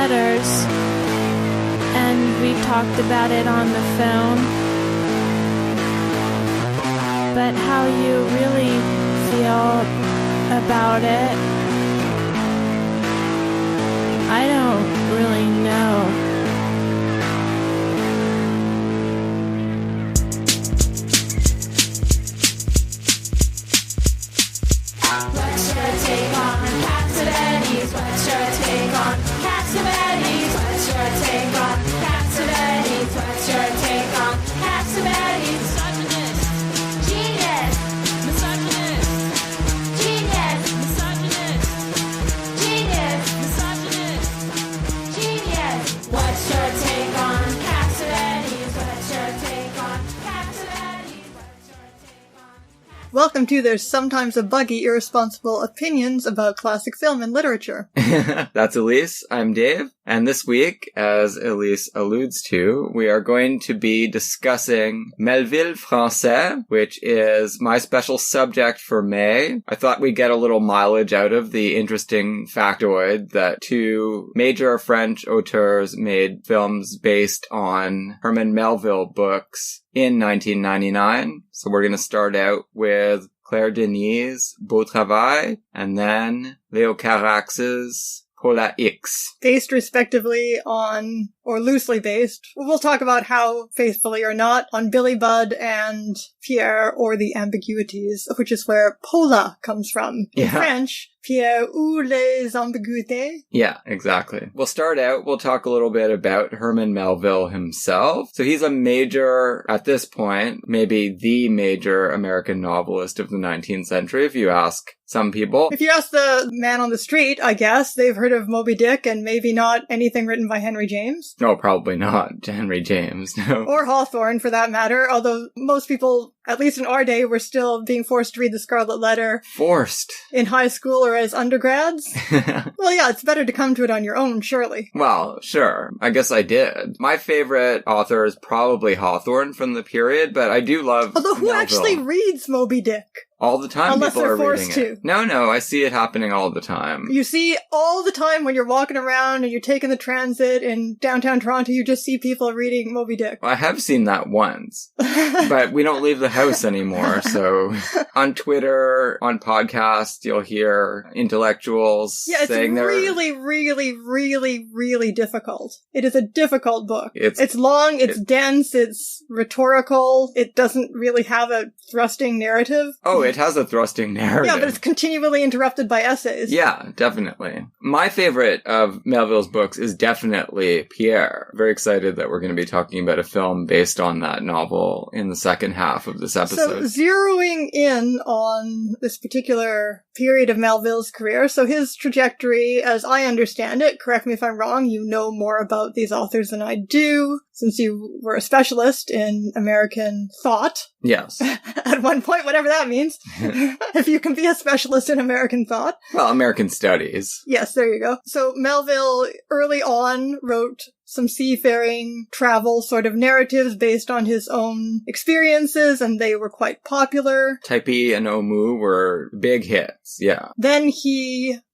letters, and we talked about it on the phone. But how you really feel about it, I don't really know. What's your take on Cassavetes? What's your take on Cassavetes? What's your take on Cassavetes? What's your take on Cassavetes? Misogynist. Genius. Misogynist. Genius. Misogynist. Genius. Misogynist. Genius. What's your take on Cassavetes? What's your take on Cassavetes? What's your take on... Welcome to There's Sometimes a Buggy Irresponsible Opinions About Classic Film and Literature. That's Elise. I'm Dave. And this week, as Elise alludes to, we are going to be discussing Melville Français, which is my special subject for May. I thought we'd get a little mileage out of the interesting factoid that two major French auteurs made films based on Herman Melville books in 1999. So we're going to start out with Claire Denis' Beau Travail, and then Leo Carax's Pola X. Based respectively on, or loosely based, we'll talk about how faithfully or not, on Billy Budd and Pierre, or the Ambiguities, which is where Pola comes from. In French, Pierre ou les Ambiguités. Yeah, exactly. We'll start out, we'll talk a little bit about Herman Melville himself. So he's a major, at this point, maybe the major American novelist of the 19th century, if you ask some people. If you ask the man on the street, I guess, they've heard of Moby Dick and maybe not anything written by Henry James. No, probably not Henry James, no. Or Hawthorne, for that matter, although most people, at least in our day, were still being forced to read The Scarlet Letter. Forced. In high school or as undergrads. Well, yeah, it's better to come to it on your own, surely. Well, sure. I guess I did. My favorite author is probably Hawthorne from the period, but I do love Although who Melville. actually reads Moby Dick? All the time Unless people they're are reading forced to. it. No, I see it happening all the time. You see all the time when you're walking around and you're taking the transit in downtown Toronto, you just see people reading Moby Dick. Well, I have seen that once, but we don't leave the house anymore, so on Twitter, on podcasts, you'll hear intellectuals saying they're... really difficult. It is a difficult book. It's long, it's dense, it's rhetorical, it doesn't really have a thrusting narrative. Oh, it has a thrusting narrative. Yeah, but it's continually interrupted by essays. Yeah, definitely. My favorite of Melville's books is definitely Pierre. Very excited that we're going to be talking about a film based on that novel in the second half of this episode. So, zeroing in on this particular period of Melville's career, so his trajectory, as I understand it, correct me if I'm wrong, you know more about these authors than I do, since you were a specialist in American thought. Yes. At one point, whatever that means. If you can be a specialist in American thought. Well, American studies. Yes, there you go. So Melville early on wrote some seafaring travel sort of narratives based on his own experiences, and they were quite popular. Tai Chi and Omu were big hits, yeah. Then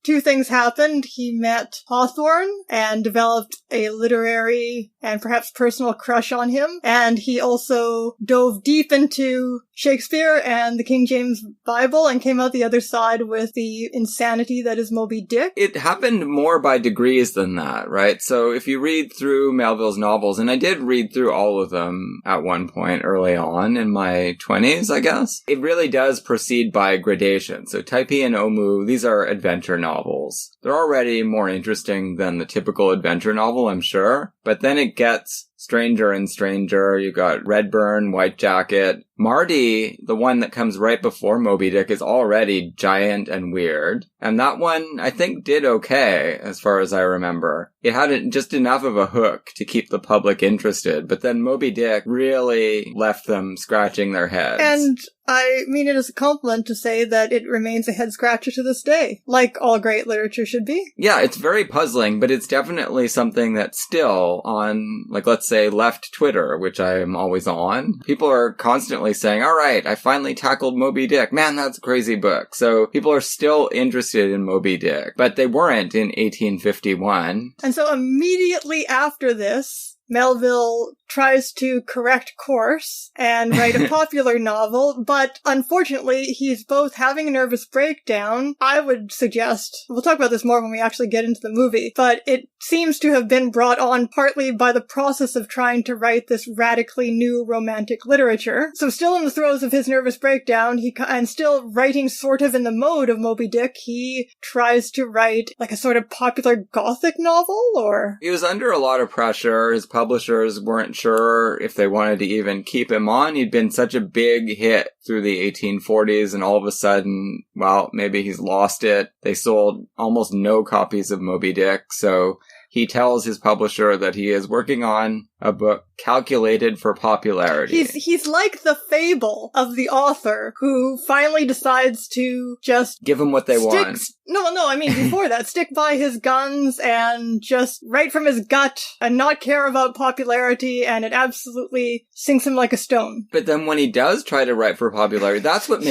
two things happened. He met Hawthorne and developed a literary and perhaps personal crush on him. And he also dove deep into Shakespeare and the King James Bible and came out the other side with the insanity that is Moby Dick. It happened more by degrees than that, right? So if you read through Melville's novels, and I did read through all of them at one point early on in my 20s, I guess, it really does proceed by gradation. So Tai Chi and Omu, these are adventure novels. They're already more interesting than the typical adventure novel, I'm sure, but then it gets stranger and stranger. You got Redburn, White Jacket. Marty, the one that comes right before Moby Dick, is already giant and weird. And that one, I think, did okay, as far as I remember. It had just enough of a hook to keep the public interested, but then Moby Dick really left them scratching their heads. And I mean it as a compliment to say that it remains a head-scratcher to this day, like all great literature should be. Yeah, it's very puzzling, but it's definitely something that's still on, like, let's say, left Twitter, which I am always on. People are constantly saying, all right, I finally tackled Moby Dick. Man, that's a crazy book. So people are still interested in Moby Dick, but they weren't in 1851. And so immediately after this, Melville tries to correct course and write a popular novel, but unfortunately, he's both having a nervous breakdown. I would suggest, we'll talk about this more when we actually get into the movie, but it seems to have been brought on partly by the process of trying to write this radically new romantic literature. So still in the throes of his nervous breakdown, and still writing sort of in the mode of Moby Dick, he tries to write like a sort of popular gothic novel, or... He was under a lot of pressure. His publishers weren't sure if they wanted to even keep him on. He'd been such a big hit through the 1840s, and all of a sudden, well, maybe he's lost it. They sold almost no copies of Moby Dick, so he tells his publisher that he is working on a book calculated for popularity. He's like the fable of the author who finally decides to just... give him what they want. No, I mean, before that, stick by his guns and just write from his gut and not care about popularity, and it absolutely sinks him like a stone. But then when he does try to write for popularity, that's what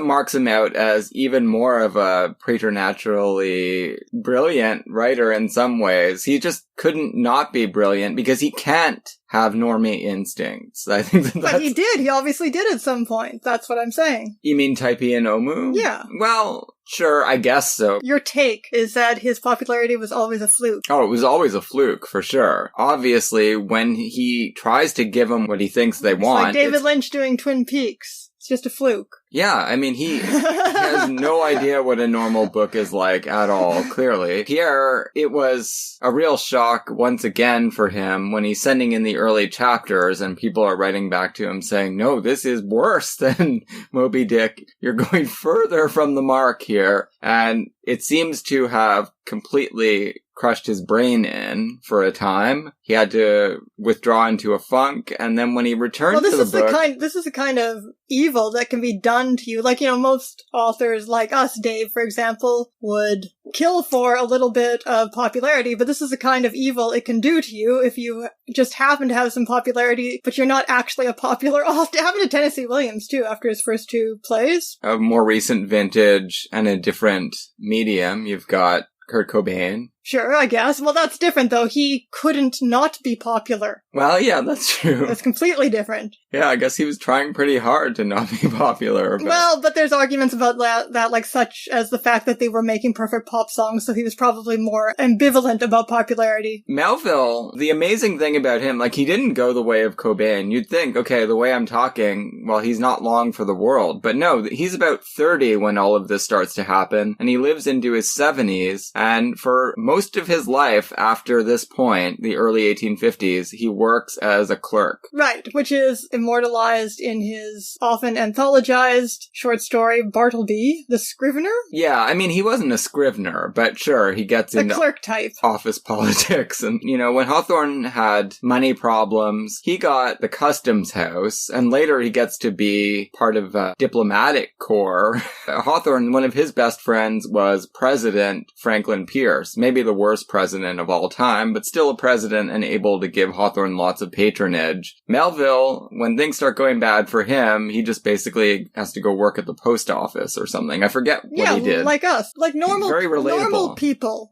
marks him out as even more of a preternaturally brilliant writer in some ways. He just couldn't not be brilliant because he can't have normie instincts. I think that's... But he did. He obviously did at some point. That's what I'm saying. You mean Taipi and Omu? Yeah. Well, sure, I guess so. Your take is that his popularity was always a fluke. Oh, it was always a fluke, for sure. Obviously, when he tries to give them what he thinks they want... Like David Lynch doing Twin Peaks. It's just a fluke. Yeah, I mean, he has no idea what a normal book is like at all, clearly. Here, it was a real shock once again for him when he's sending in the early chapters and people are writing back to him saying, no, this is worse than Moby Dick. You're going further from the mark here. And it seems to have completely crushed his brain in for a time. He had to withdraw into a funk, and then when he returned to the book... This is the kind of evil that can be done to you. Like, you know, most authors like us, Dave, for example, would kill for a little bit of popularity, but this is the kind of evil it can do to you if you just happen to have some popularity, but you're not actually a popular author. It happened to Tennessee Williams, too, after his first two plays. A more recent vintage and a different medium. You've got Kurt Cobain. Sure, I guess. Well, that's different, though. He couldn't not be popular. Well, yeah, that's true. That's completely different. Yeah, I guess he was trying pretty hard to not be popular. But there's arguments about that, like, such as the fact that they were making perfect pop songs, so he was probably more ambivalent about popularity. Melville, the amazing thing about him, like, he didn't go the way of Cobain. You'd think, okay, the way I'm talking, well, he's not long for the world. But no, he's about 30 when all of this starts to happen, and he lives into his 70s, and for most of his life after this point, the early 1850s, he works as a clerk. Right, which is immortalized in his often anthologized short story, Bartleby, the Scrivener? Yeah, I mean, he wasn't a scrivener, but sure, he gets into clerk type office politics. And, you know, when Hawthorne had money problems, he got the customs house, and later he gets to be part of a diplomatic corps. Hawthorne, one of his best friends was President Franklin Pierce, maybe the worst president of all time, but still a president and able to give Hawthorne lots of patronage. Melville, when things start going bad for him, he just basically has to go work at the post office or something. I forget what he did. Yeah, like us. Like normal people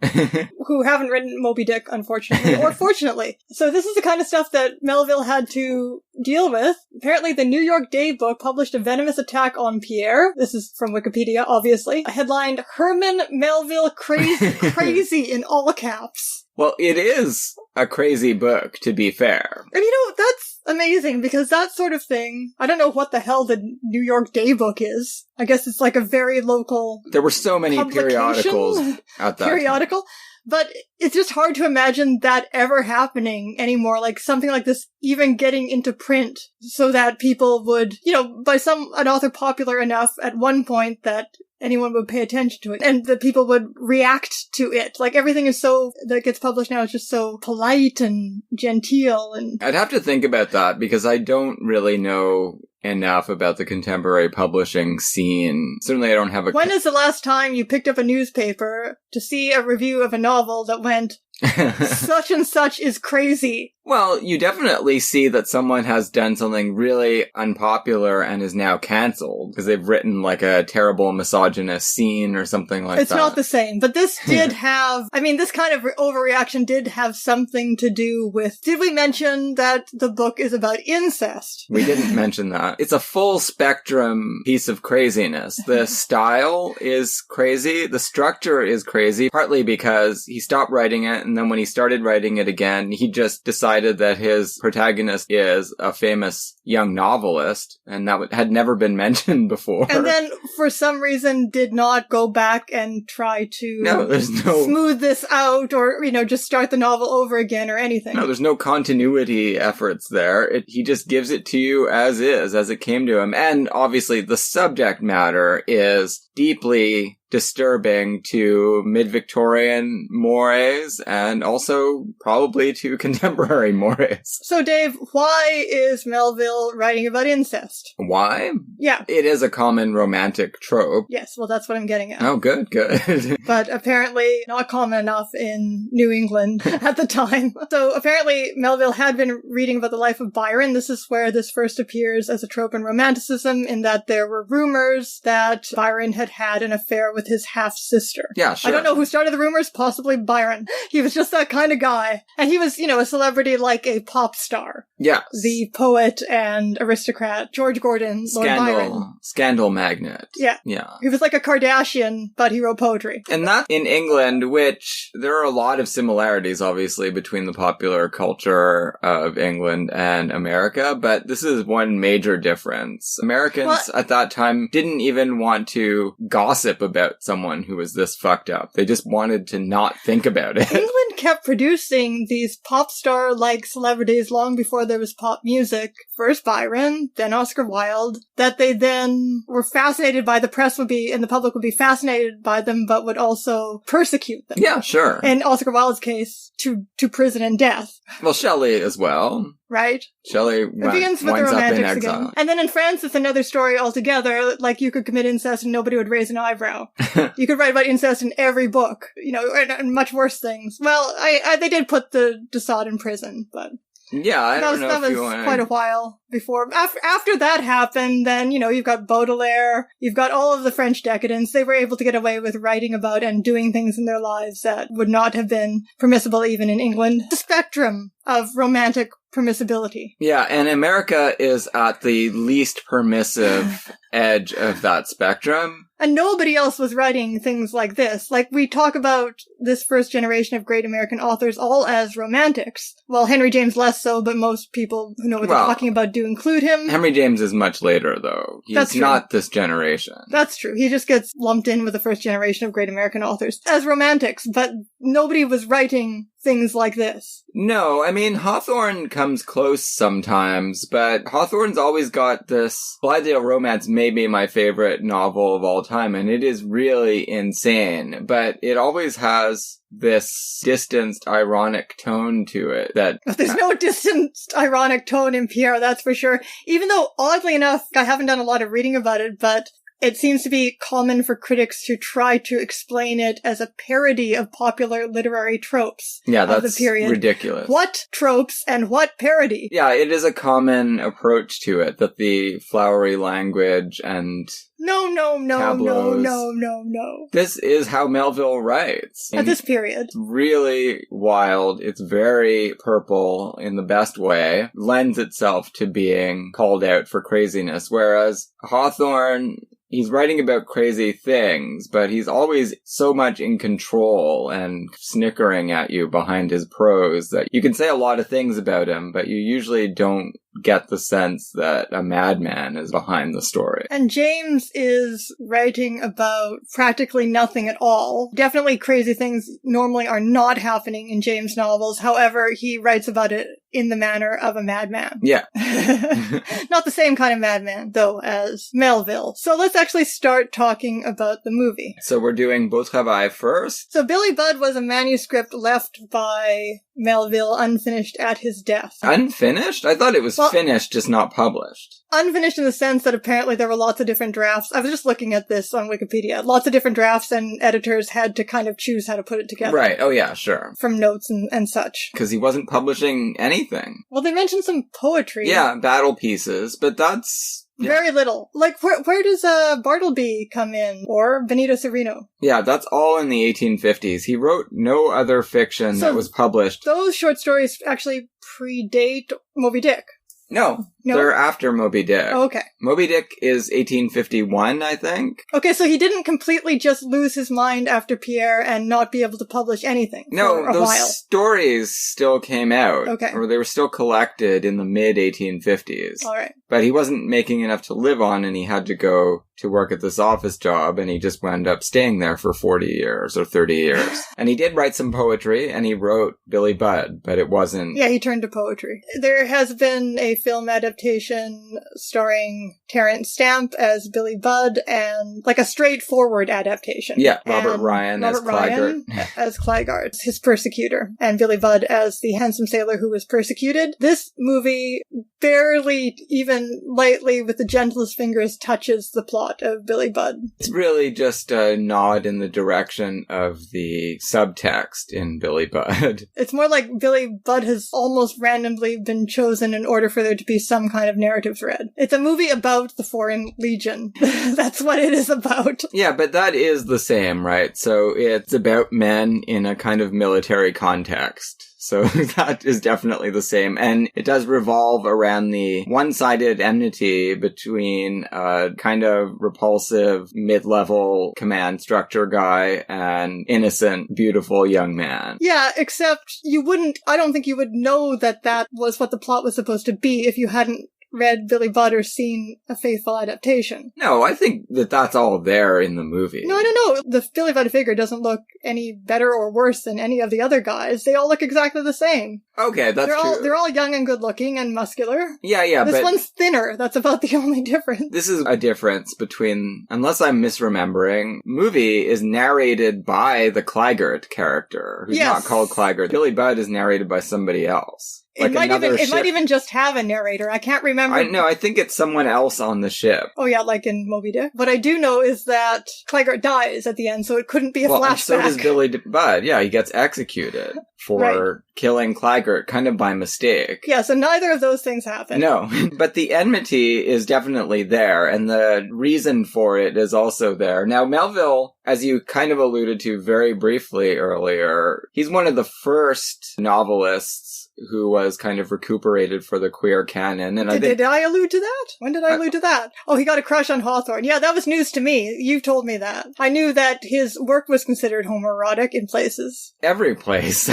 who haven't written Moby Dick, unfortunately, or fortunately. So this is the kind of stuff that Melville had to deal with. Apparently, the New York Daybook published a venomous attack on Pierre. This is from Wikipedia, obviously. Headlined, Herman Melville crazy in all caps. Well, it is a crazy book, to be fair. And you know, that's amazing, because that sort of thing, I don't know what the hell the New York Daybook is. I guess it's like a very local... There were so many periodicals at that periodical. But it's just hard to imagine that ever happening anymore, like something like this even getting into print so that people would, you know, an author popular enough at one point that anyone would pay attention to it and that people would react to it. Like everything is that gets published now is just so polite and genteel. And I'd have to think about that because I don't really know enough about the contemporary publishing scene. Certainly I don't have a... When is the last time you picked up a newspaper to see a review of a novel that went, such and such is crazy? Well, you definitely see that someone has done something really unpopular and is now cancelled because they've written like a terrible misogynist scene or something like that. It's not the same, but this did have, I mean, this kind of overreaction did have something to do with, did we mention that the book is about incest? We didn't mention that. It's a full spectrum piece of craziness. The style is crazy. The structure is crazy, partly because he stopped writing it, and then when he started writing it again, he just decided that his protagonist is a famous young novelist, and that had never been mentioned before. And then, for some reason, did not go back and try to smooth this out, or, just start the novel over again or anything. No, there's no continuity efforts there. He just gives it to you as is, as it came to him. And obviously, the subject matter is deeply disturbing to mid-Victorian mores and also probably to contemporary mores. So, Dave, why is Melville writing about incest? Why? Yeah. It is a common romantic trope. Yes, well, that's what I'm getting at. Oh, good. But apparently not common enough in New England at the time. So apparently Melville had been reading about the life of Byron. This is where this first appears as a trope in Romanticism, in that there were rumors that Byron had an affair with his half-sister. Yeah, sure. I don't know who started the rumors, possibly Byron. He was just that kind of guy. And he was, a celebrity like a pop star. Yes. The poet and aristocrat, George Gordon, Lord Byron. Scandal magnate. Yeah. Yeah. He was like a Kardashian, but he wrote poetry. And that in England, which there are a lot of similarities, obviously, between the popular culture of England and America, but this is one major difference. Americans at that time didn't even want to gossip about someone who was this fucked up. They just wanted to not think about it. England kept producing these pop star-like celebrities long before there was pop music. First Byron, then Oscar Wilde, that they then were fascinated by. The press would be, and the public would be fascinated by them, but would also persecute them. Yeah, sure. In Oscar Wilde's case, to prison and death. Well, Shelley as well. Right? Shelley winds up in exile. Again. And then in France, it's another story altogether. Like, you could commit incest and nobody would raise an eyebrow. You could write about incest in every book, and much worse things. Well, they did put the Desaad in prison, but... Yeah, I don't know that was quite a while before. After that happened, then, you've got Baudelaire, you've got all of the French decadents. They were able to get away with writing about and doing things in their lives that would not have been permissible even in England. The spectrum of romantic permissibility. Yeah, and America is at the least permissive edge of that spectrum. And nobody else was writing things like this. Like, we talk about this first generation of great American authors all as romantics. Well, Henry James less so, but most people who know what they're talking about do include him. Henry James is much later, though. He's not this generation. That's true. He just gets lumped in with the first generation of great American authors as romantics, but nobody was writing things like this. No, I mean, Hawthorne comes close sometimes, but Hawthorne's always got this... Blithedale Romance may be my favorite novel of all time, and it is really insane, but it always has this distanced, ironic tone to it that... There's no distanced, ironic tone in Pierre, that's for sure. Even though, oddly enough, I haven't done a lot of reading about it, but it seems to be common for critics to try to explain it as a parody of popular literary tropes of the period. Ridiculous. What tropes and what parody? Yeah, it is a common approach to it, that the flowery language and... No. This is how Melville writes. At this period. It's really wild. It's very purple in the best way. Lends itself to being called out for craziness. Whereas Hawthorne... He's writing about crazy things, but he's always so much in control and snickering at you behind his prose that you can say a lot of things about him, but you usually don't get the sense that a madman is behind the story. And James is writing about practically nothing at all. Definitely crazy things normally are not happening in James' novels. However, he writes about it in the manner of a madman. Yeah. Not the same kind of madman, though, as Melville. So let's actually start talking about the movie. So we're doing Beau Travail first? So Billy Budd was a manuscript left by Melville unfinished at his death. Unfinished? I thought it was finished, just not published. Unfinished in the sense that apparently there were lots of different drafts. I was just looking at this on Wikipedia. Lots of different drafts, and editors had to kind of choose how to put it together. Right. Oh, yeah, sure. From notes and such. Because he wasn't publishing anything. Well, they mentioned some poetry. Yeah, battle pieces, but that's... Yeah. Very little. Like, where does Bartleby come in? Or Benito Cereno? Yeah, that's all in the 1850s. He wrote no other fiction that was published. Those short stories actually predate Moby Dick. No, they're after Moby Dick. Oh, okay. Moby Dick is 1851, I think. Okay, so he didn't completely just lose his mind after Pierre and not be able to publish anything for a those while. Stories still came out. Okay. Or they were still collected in the mid-1850s. All right. But he wasn't making enough to live on, and he had to go to work at this office job, and he just wound up staying there for 40 years or 30 years. And he did write some poetry, and he wrote Billy Budd, but it wasn't... Yeah, he turned to poetry. There has been a film adaptation starring Terence Stamp as Billy Budd, and like a straightforward adaptation. Yeah, Robert Ryan as Clygart, his persecutor, and Billy Budd as the handsome sailor who was persecuted. This movie barely, even lightly, with the gentlest fingers, touches the plot of Billy Budd. It's really just a nod in the direction of the subtext in Billy Budd. It's more like Billy Budd has almost randomly been chosen in order for there to be some kind of narrative thread. It's a movie about the Foreign Legion. That's what it is about. Yeah, but that is the same, right? So it's about men in a kind of military context. So that is definitely the same. And it does revolve around the one-sided enmity between a kind of repulsive mid-level command structure guy and innocent, beautiful young man. Yeah, except I don't think you would know that that was what the plot was supposed to be if you hadn't read Billy Budd or seen a faithful adaptation. No, I think that that's all there in the movie. No, I don't know. The Billy Budd figure doesn't look any better or worse than any of the other guys. They all look exactly the same. Okay, that's true. They're all young and good looking and muscular. Yeah, This one's thinner. That's about the only difference. This is a difference between, unless I'm misremembering, movie is narrated by the Clygart character, who's not called Clygart. Billy Budd is narrated by somebody else. It might even just have a narrator. I can't remember. I think it's someone else on the ship. Oh yeah, like in Moby Dick. What I do know is that Clygart dies at the end, so it couldn't be a flashback. And so does Billy Budd. Yeah, he gets executed for killing Clygart, kind of by mistake. Yeah, so neither of those things happen. No, but the enmity is definitely there, and the reason for it is also there. Now, Melville, as you kind of alluded to very briefly earlier, he's one of the first novelists who was kind of recuperated for the queer canon. And did I allude to that? When did I allude to that? Oh, he got a crush on Hawthorne. Yeah, that was news to me. You told me that. I knew that his work was considered homoerotic in places. Every place.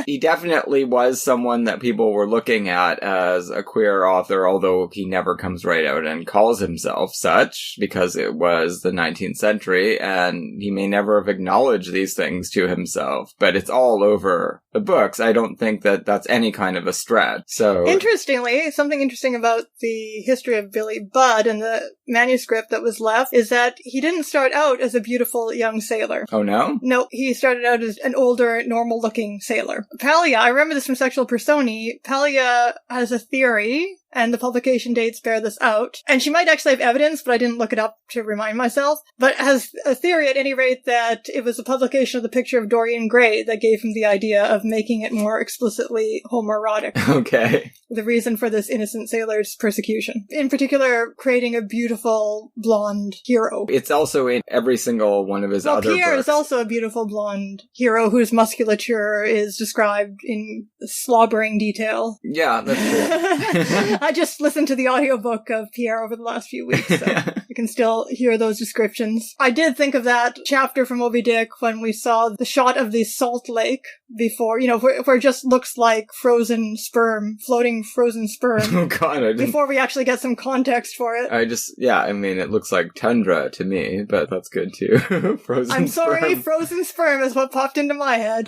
He definitely was someone that people were looking at as a queer author, although he never comes right out and calls himself such, because it was the 19th century, and he may never have acknowledged these things to himself. But it's all over the books. I don't think that that's any kind of a stretch. So interestingly, something interesting about the history of Billy Budd and the manuscript that was left is that he didn't start out as a beautiful young sailor. Oh no? No, he started out as an older, normal-looking sailor. Palia, I remember this from Sexual Personae, Palia has a theory, and the publication dates bear this out. And she might actually have evidence, but I didn't look it up to remind myself. But has a theory at any rate that it was the publication of the picture of Dorian Gray that gave him the idea of making it more explicitly homoerotic. Okay. The reason for this innocent sailor's persecution. In particular, creating a beautiful blonde hero. It's also in every single one of his other Pierre books. is also a beautiful blonde hero whose musculature is described in slobbering detail. Yeah, that's true. I just listened to the audiobook of Pierre over the last few weeks, so you can still hear those descriptions. I did think of that chapter from Moby Dick when we saw the shot of the salt lake before, where it just looks like frozen sperm, floating frozen sperm. Oh god, before we actually get some context for it. It looks like tundra to me, but that's good too. Frozen sperm. Frozen sperm is what popped into my head.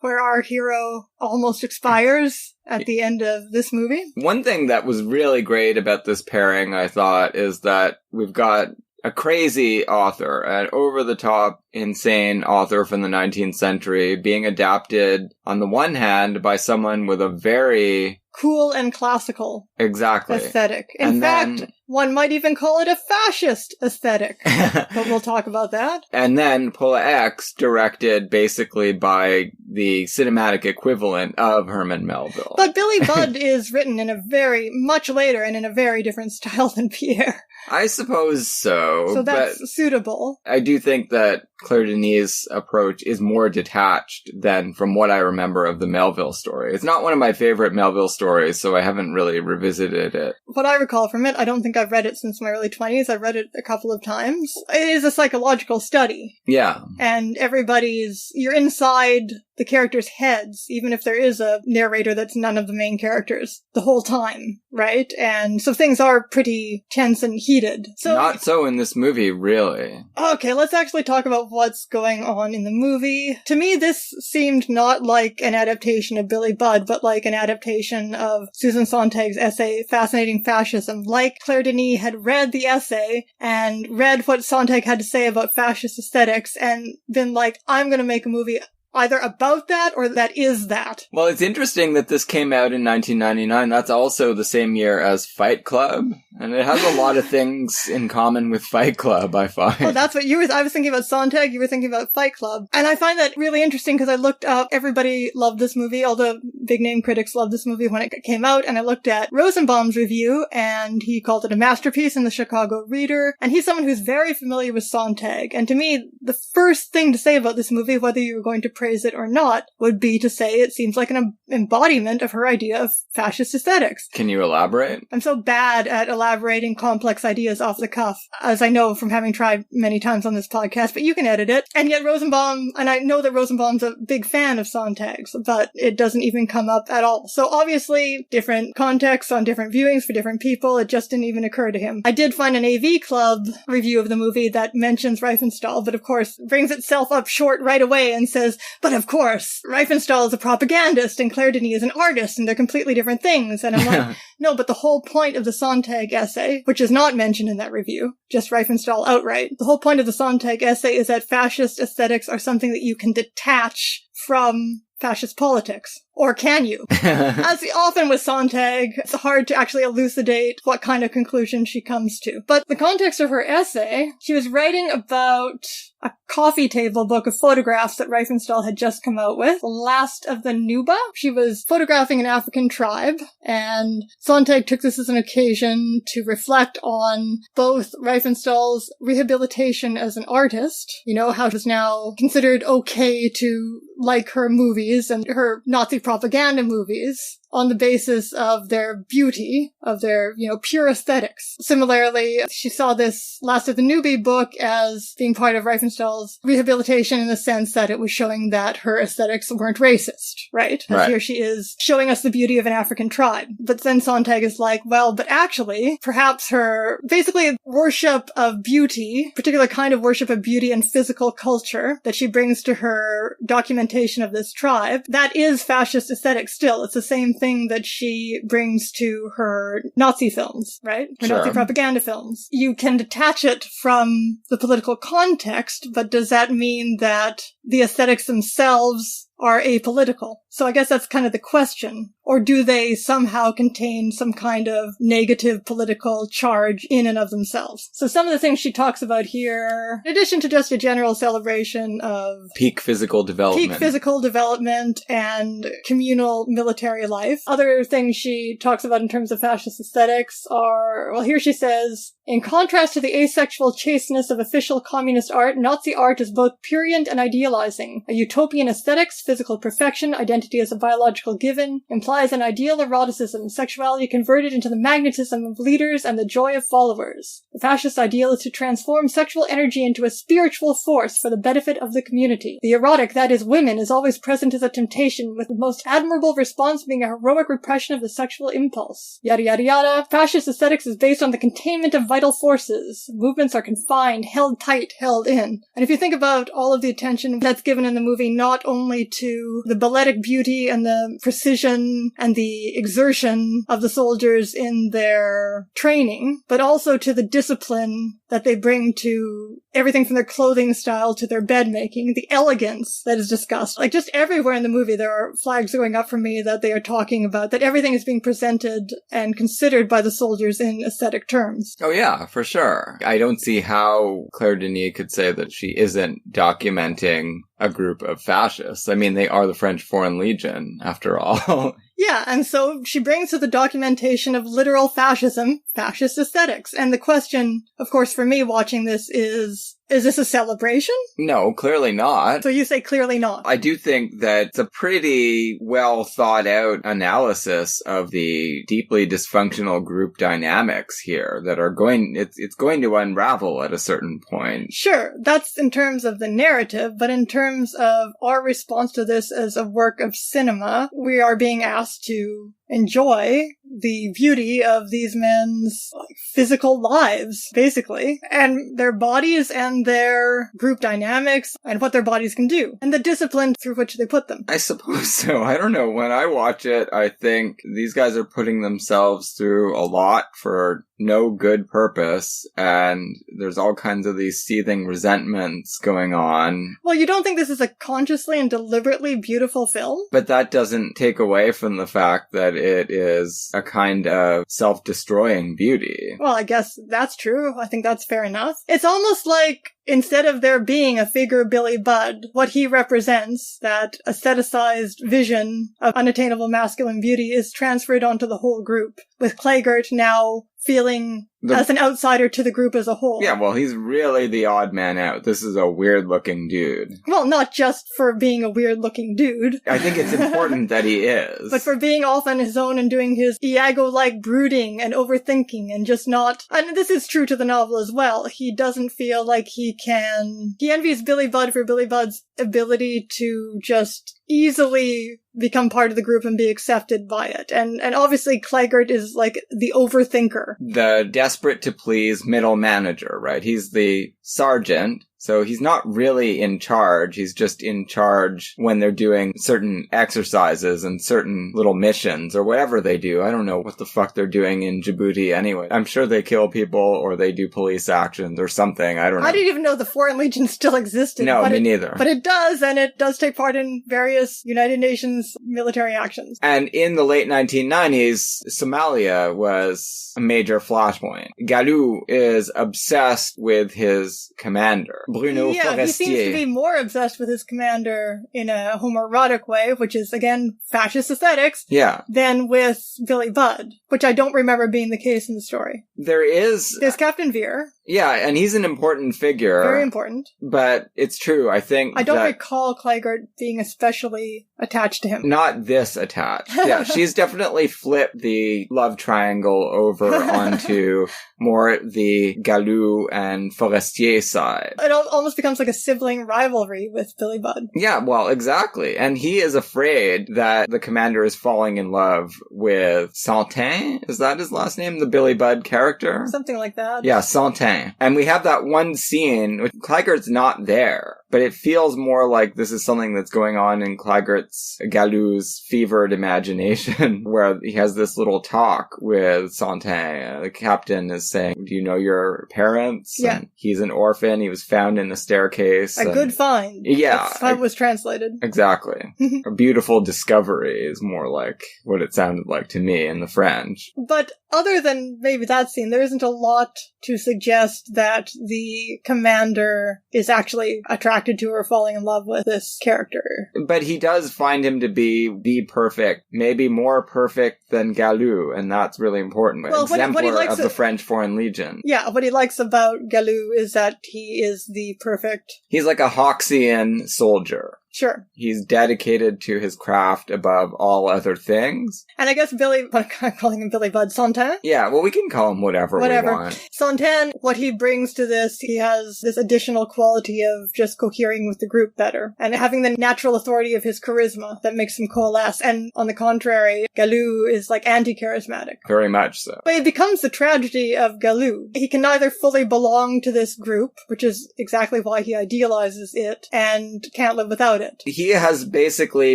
Where our hero almost expires at the end of this movie. One thing that was really great about this pairing, I thought, is that we've got a crazy author, an over-the-top, insane author from the 19th century, being adapted, on the one hand, by someone with a very... cool and classical aesthetic. In fact, one might even call it a fascist aesthetic. But we'll talk about that. And then Pola X, directed basically by the cinematic equivalent of Herman Melville. But Billy Budd is written in a very, much later and in a very different style than Pierre. I suppose so. So that's suitable. I do think that Claire Denis' approach is more detached than from what I remember of the Melville story. It's not one of my favorite Melville stories, so I haven't really revisited it. What I recall from it, I don't think I've read it since my early 20s. I've read it a couple of times. It is a psychological study. Yeah. And you're inside the characters' heads, even if there is a narrator that's none of the main characters, the whole time, right? And so things are pretty tense and heated. So not so in this movie, really. Okay, let's actually talk about what's going on in the movie. To me, this seemed not like an adaptation of Billy Budd, but like an adaptation of Susan Sontag's essay, Fascinating Fascism. Like Claire Denis had read the essay and read what Sontag had to say about fascist aesthetics and been like, I'm going to make a movie either about that or that is that. Well, it's interesting that this came out in 1999. That's also the same year as Fight Club. And it has a lot of things in common with Fight Club, I find. Oh, that's what I was thinking about Sontag, you were thinking about Fight Club. And I find that really interesting because I looked up, everybody loved this movie, all the big name critics loved this movie when it came out, and I looked at Rosenbaum's review, and he called it a masterpiece in the Chicago Reader, and he's someone who's very familiar with Sontag. And to me, the first thing to say about this movie, whether you were going to praise it or not, would be to say it seems like an embodiment of her idea of fascist aesthetics. Can you elaborate? I'm so bad at elaborating complex ideas off the cuff, as I know from having tried many times on this podcast, but you can edit it. And yet Rosenbaum, and I know that Rosenbaum's a big fan of Sontag's, but it doesn't even come up at all. So obviously, different contexts on different viewings for different people, it just didn't even occur to him. I did find an AV Club review of the movie that mentions Riefenstahl, but of course brings itself up short right away and says, but of course, Riefenstahl is a propagandist and Claire Denis is an artist and they're completely different things. And I'm like, no, but the whole point of the Sontag essay, which is not mentioned in that review, just Riefenstahl outright, the whole point of the Sontag essay is that fascist aesthetics are something that you can detach from fascist politics. Or can you? As often with Sontag, it's hard to actually elucidate what kind of conclusion she comes to. But the context of her essay, she was writing about a coffee table book of photographs that Riefenstahl had just come out with, The Last of the Nuba. She was photographing an African tribe, and Sontag took this as an occasion to reflect on both Riefenstahl's rehabilitation as an artist, you know, how it is now considered okay to like her movies and her Nazi propaganda movies on the basis of their beauty, of their, pure aesthetics. Similarly, she saw this Last of the Newbie book as being part of Riefenstahl's rehabilitation in the sense that it was showing that her aesthetics weren't racist, right? Right. Here she is showing us the beauty of an African tribe. But then Sontag is like, well, but actually, perhaps her basically worship of beauty, particular kind of worship of beauty and physical culture that she brings to her documentation of this tribe, that is fascist aesthetic still. It's the same thing that she brings to her Nazi films, right? Her Nazi propaganda films. You can detach it from the political context, but does that mean that the aesthetics themselves are apolitical? So I guess that's kind of the question. Or do they somehow contain some kind of negative political charge in and of themselves? So some of the things she talks about here, in addition to just a general celebration of peak physical development and communal military life, other things she talks about in terms of fascist aesthetics are, well, here she says, in contrast to the asexual chasteness of official communist art, Nazi art is both prurient and idealizing. A utopian aesthetics, physical perfection, identity as a biological given, implies an ideal eroticism, sexuality converted into the magnetism of leaders and the joy of followers. The fascist ideal is to transform sexual energy into a spiritual force for the benefit of the community. The erotic, that is, women, is always present as a temptation, with the most admirable response being a heroic repression of the sexual impulse. Yada yada yada. Fascist aesthetics is based on the containment of vital forces. Movements are confined, held tight, held in. And if you think about all of the attention that's given in the movie, not only to the balletic beauty and the precision discipline and the exertion of the soldiers in their training, but also to the discipline that they bring to everything from their clothing style to their bed making, the elegance that is discussed. Like, just everywhere in the movie, there are flags going up for me that they are talking about, that everything is being presented and considered by the soldiers in aesthetic terms. Oh yeah, for sure. I don't see how Claire Denis could say that she isn't documenting a group of fascists. I mean, they are the French Foreign Legion, after all. Yeah, and so she brings to the documentation of literal fascism, fascist aesthetics. And the question, of course, for me watching this is this a celebration? No, clearly not. So you say clearly not. I do think that it's a pretty well thought out analysis of the deeply dysfunctional group dynamics here that are it's going to unravel at a certain point. Sure, that's in terms of the narrative, but in terms of our response to this as a work of cinema, we are being asked to enjoy the beauty of these men's physical lives, basically, and their bodies and their group dynamics and what their bodies can do, and the discipline through which they put them. I suppose so. I don't know. When I watch it, I think these guys are putting themselves through a lot for no good purpose, and there's all kinds of these seething resentments going on. Well, you don't think this is a consciously and deliberately beautiful film? But that doesn't take away from the fact that it is a kind of self-destroying beauty. Well, I guess that's true. I think that's fair enough. It's almost like instead of there being a figure Billy Budd, what he represents, that aestheticized vision of unattainable masculine beauty, is transferred onto the whole group, with Claggart now feeling as an outsider to the group as a whole. Yeah, well, he's really the odd man out. This is a weird-looking dude. Well, not just for being a weird-looking dude. I think it's important that he is. But for being off on his own and doing his Iago-like brooding and overthinking and just not... And this is true to the novel as well. He doesn't feel like he can... He envies Billy Budd for Billy Budd's ability to just easily become part of the group and be accepted by it. And obviously Claggart is like the overthinker. The desperate to please middle manager, right? He's the sergeant. So he's not really in charge. He's just in charge when they're doing certain exercises and certain little missions or whatever they do. I don't know what the fuck they're doing in Djibouti anyway. I'm sure they kill people or they do police actions or something. I don't know. I didn't even know the Foreign Legion still existed. No, me neither. But it does, and it does take part in various United Nations military actions. And in the late 1990s, Somalia was a major flashpoint. Galou is obsessed with his commander, Bruno Forestier. He seems to be more obsessed with his commander in a homoerotic way, which is, again, fascist aesthetics, than with Billy Budd, which I don't remember being the case in the story. There's Captain Veer. Yeah, and he's an important figure. Very important. But it's true, I think I don't recall Claggart being especially attached to him. Not this attached. Yeah, she's definitely flipped the love triangle over onto more the Galou and Forestier side. It almost becomes like a sibling rivalry with Billy Budd. Yeah, well, exactly. And he is afraid that the commander is falling in love with Santin. Is that his last name? The Billy Budd character? Something like that. Yeah, Santin. And we have that one scene with Claggart's not there, but it feels more like this is something that's going on in Claggart's, Galou's fevered imagination, where he has this little talk with Santin. The captain is saying, do you know your parents? Yeah. And he's an orphan. He was found in the staircase. A good find. Yeah. That's how it was translated. Exactly. A beautiful discovery is more like what it sounded like to me in the French. But other than maybe that scene, there isn't a lot to suggest that the commander is actually attracted to or falling in love with this character. But he does find him to be the perfect, maybe more perfect than Galou, and that's really important. Well, Exemplar of the French Foreign Legion. Yeah, what he likes about Galou is that he is the perfect... He's like a Hoxian soldier. Sure. He's dedicated to his craft above all other things. And I guess I'm calling him Billy Budd, Santin? Yeah, well, we can call him whatever we want. Santin, what he brings to this, he has this additional quality of just cohering with the group better. And having the natural authority of his charisma that makes him coalesce. And on the contrary, Galou is like anti-charismatic. Very much so. But it becomes the tragedy of Galou. He can neither fully belong to this group, which is exactly why he idealizes it, and can't live without it. it. He has basically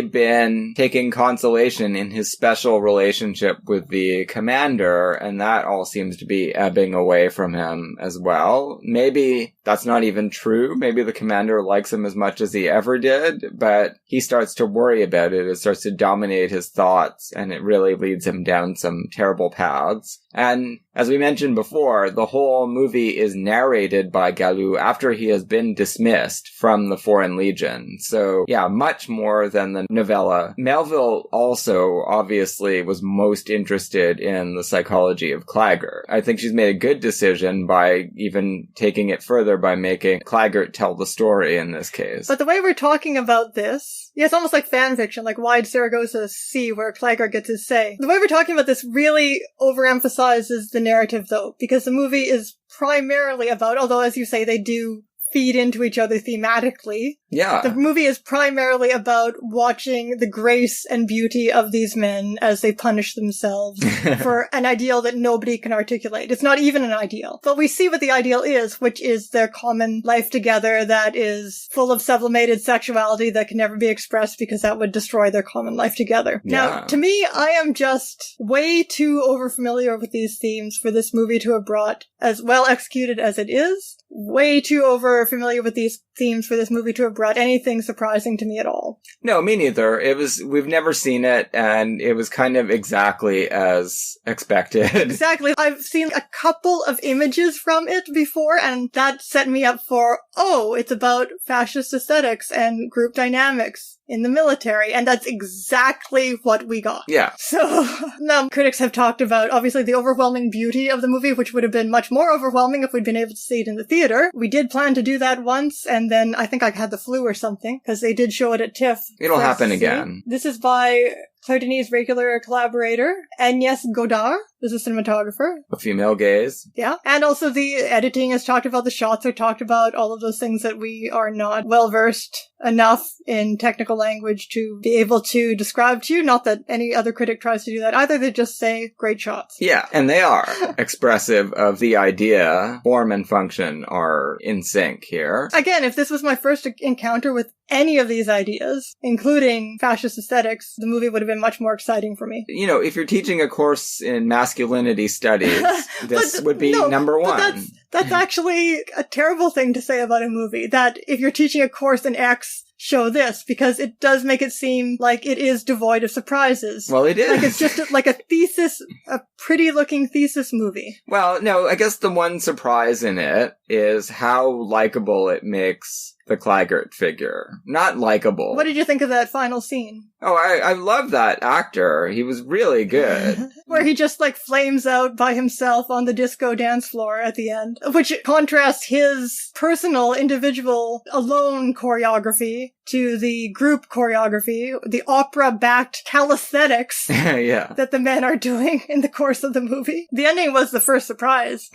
been taking consolation in his special relationship with the commander, and that all seems to be ebbing away from him as well. Maybe that's not even true. Maybe the commander likes him as much as he ever did, but he starts to worry about it. It starts to dominate his thoughts, and it really leads him down some terrible paths. And as we mentioned before, the whole movie is narrated by Galou after he has been dismissed from the Foreign Legion. So, yeah, much more than the novella. Melville also obviously was most interested in the psychology of Claggart. I think she's made a good decision by even taking it further by making Claggart tell the story in this case. But the way we're talking about this, yeah, it's almost like fan fiction, like Wide Saragossa Sea, where Claggart gets his say. The way we're talking about this really overemphasizes the narrative, though, because the movie is primarily about, although as you say, they do feed into each other thematically. Yeah. The movie is primarily about watching the grace and beauty of these men as they punish themselves for an ideal that nobody can articulate. It's not even an ideal. But we see what the ideal is, which is their common life together that is full of sublimated sexuality that can never be expressed because that would destroy their common life together. Yeah. Now, to me, I am just way too overfamiliar with these themes for this movie to have brought, as well executed as it is, way too overfamiliar with these themes for this movie to have brought anything surprising to me at all. No, me neither. We've never seen it, and it was kind of exactly as expected. Exactly. I've seen a couple of images from it before, and that set me up for, oh, it's about fascist aesthetics and group dynamics in the military, and that's exactly what we got. Yeah. So, now critics have talked about, obviously, the overwhelming beauty of the movie, which would have been much more overwhelming if we'd been able to see it in the theater. We did plan to do that once, and then I think I had the flu or something, because they did show it at TIFF. It'll happen again. This is by Claire Denis' regular collaborator, Agnès Godard, who's a cinematographer. A female gaze. Yeah. And also the editing is talked about, the shots are talked about, all of those things that we are not well-versed enough in technical language to be able to describe to you. Not that any other critic tries to do that either. They just say, great shots. Yeah, and they are expressive of the idea. Form and function are in sync here. Again, if this was my first encounter with any of these ideas, including fascist aesthetics, the movie would have been much more exciting for me. You know, if you're teaching a course in masculinity studies, this would be number one. But that's actually a terrible thing to say about a movie, that if you're teaching a course in X, show this, because it does make it seem like it is devoid of surprises. Well, it is. Like it's just like a thesis, a pretty looking thesis movie. Well, no, I guess the one surprise in it is how likable it makes the Claggart figure. Not likable. What did you think of that final scene? Oh, I love that actor. He was really good. Where he just like flames out by himself on the disco dance floor at the end, which contrasts his personal, individual, alone choreography to the group choreography, the opera-backed calisthenics yeah. that the men are doing in the course of the movie. The ending was the first surprise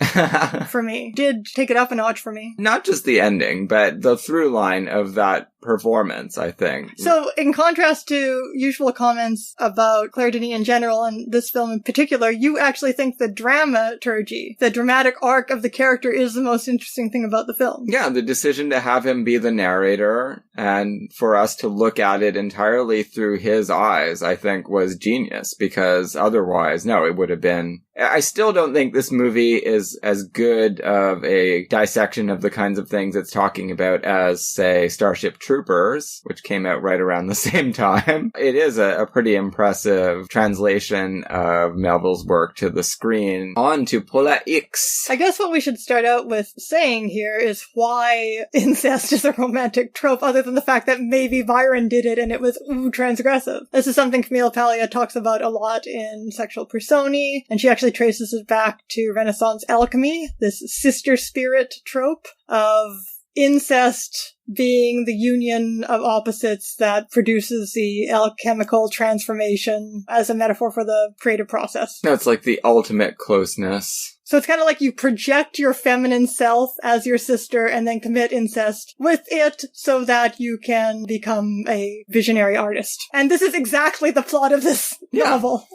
for me. Did take it up a notch for me. Not just the ending, but the through line of that performance, I think. So, in contrast to usual comments about Claire Denis in general, and this film in particular, you actually think the dramaturgy, the dramatic arc of the character is the most interesting thing about the film. Yeah, the decision to have him be the narrator and for us to look at it entirely through his eyes, I think was genius, because otherwise, no, it would have been... I still don't think this movie is as good of a dissection of the kinds of things it's talking about as, say, Starship Troopers, which came out right around the same time. It is a pretty impressive translation of Melville's work to the screen onto Pola X. I guess what we should start out with saying here is why incest is a romantic trope, other than the fact that maybe Byron did it and it was transgressive. This is something Camille Paglia talks about a lot in Sexual Personae, and she actually traces it back to Renaissance alchemy, this sister spirit trope of incest being the union of opposites that produces the alchemical transformation as a metaphor for the creative process. No, it's like the ultimate closeness. So it's kind of like you project your feminine self as your sister and then commit incest with it so that you can become a visionary artist. And this is exactly the plot of this novel.